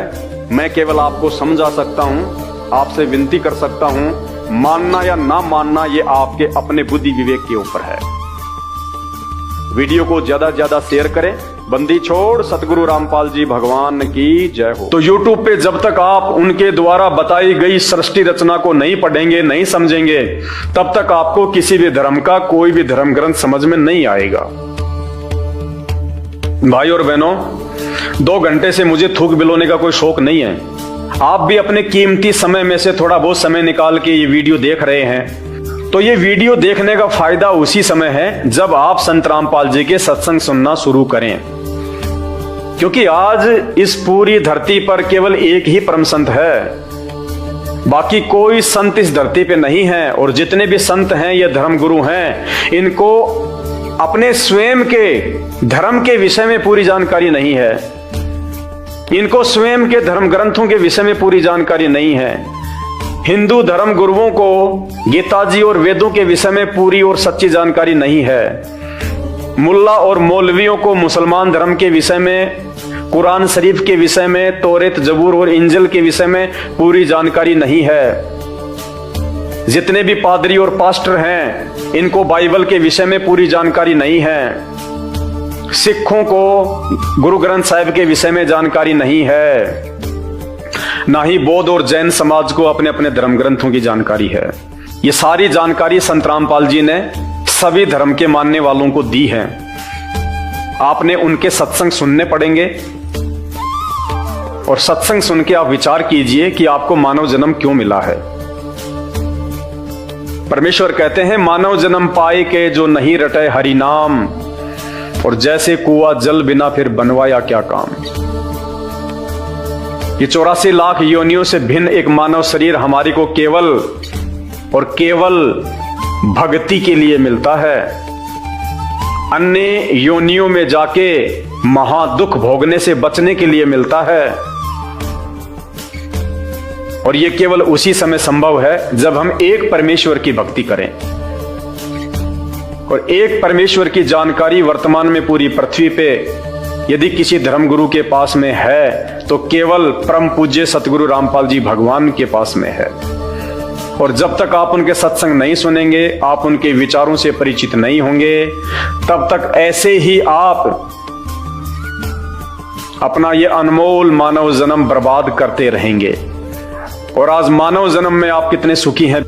मैं केवल आपको समझा सकता हूं, आपसे विनती कर सकता हूं, मानना या ना मानना ये आपके अपने बुद्धि विवेक के ऊपर है। वीडियो को ज्यादा से ज्यादा शेयर करें। बंदी छोड़ सतगुरु रामपाल जी भगवान की जय हो। तो YouTube पे जब तक आप उनके द्वारा बताई गई सृष्टि रचना को नहीं पढ़ेंगे, नहीं समझेंगे, तब तक आपको किसी भी धर्म का कोई भी धर्म ग्रंथ समझ में नहीं आएगा। भाई और बहनों, 2 घंटे से मुझे थूक बिलोने का कोई शौक नहीं है। आप भी अपने कीमती समय में से थोड़ा बहुत समय निकाल के ये वीडियो देख रहे हैं, तो ये वीडियो देखने का फायदा उसी समय है जब आप संत रामपाल जी के सत्संग सुनना शुरू करें। क्योंकि आज इस पूरी धरती पर केवल एक ही परम संत है, बाकी कोई संत इस धरती पे नहीं है। और जितने भी संत हैं ये धर्मगुरु हैं, इनको अपने स्वयं के धर्म के विषय में पूरी जानकारी नहीं है, इनको स्वयं के धर्म ग्रंथों के विषय में पूरी जानकारी नहीं है। हिंदू धर्म गुरुओं को गीता जी और वेदों के विषय में पूरी और सच्ची जानकारी नहीं है। मुल्ला और मौलवियों को मुसलमान धर्म के विषय में, कुरान शरीफ के विषय में, तौरेत जबूर और इंजिल के विषय में पूरी जानकारी नहीं है। जितने भी पादरी और पास्टर हैं, इनको बाइबल के विषय में पूरी जानकारी नहीं है। सिखों को गुरु ग्रंथ साहिब के विषय में जानकारी नहीं है। ना ही बौद्ध और जैन समाज को अपने अपने धर्म ग्रंथों की जानकारी है। ये सारी जानकारी संत रामपाल जी ने सभी धर्म के मानने वालों को दी है। आपने उनके सत्संग सुनने पड़ेंगे, और सत्संग सुन के आप विचार कीजिए कि आपको मानव जन्म क्यों मिला है। परमेश्वर कहते हैं, मानव जन्म पाए के जो नहीं रटे हरि नाम, और जैसे कुआ जल बिना फिर बनवाया क्या काम। ये 84 लाख योनियों से भिन्न एक मानव शरीर हमारी को केवल और केवल भक्ति के लिए मिलता है। अन्य योनियों में जाके महादुख भोगने से बचने के लिए मिलता है। और ये केवल उसी समय संभव है जब हम एक परमेश्वर की भक्ति करें। और एक परमेश्वर की जानकारी वर्तमान में पूरी पृथ्वी पे यदि किसी धर्मगुरु के पास में है तो केवल परम पूज्य सतगुरु रामपाल जी भगवान के पास में है। और जब तक आप उनके सत्संग नहीं सुनेंगे, आप उनके विचारों से परिचित नहीं होंगे, तब तक ऐसे ही आप अपना ये अनमोल मानव जन्म बर्बाद करते रहेंगे। और आज मानव जन्म में आप कितने सुखी हैं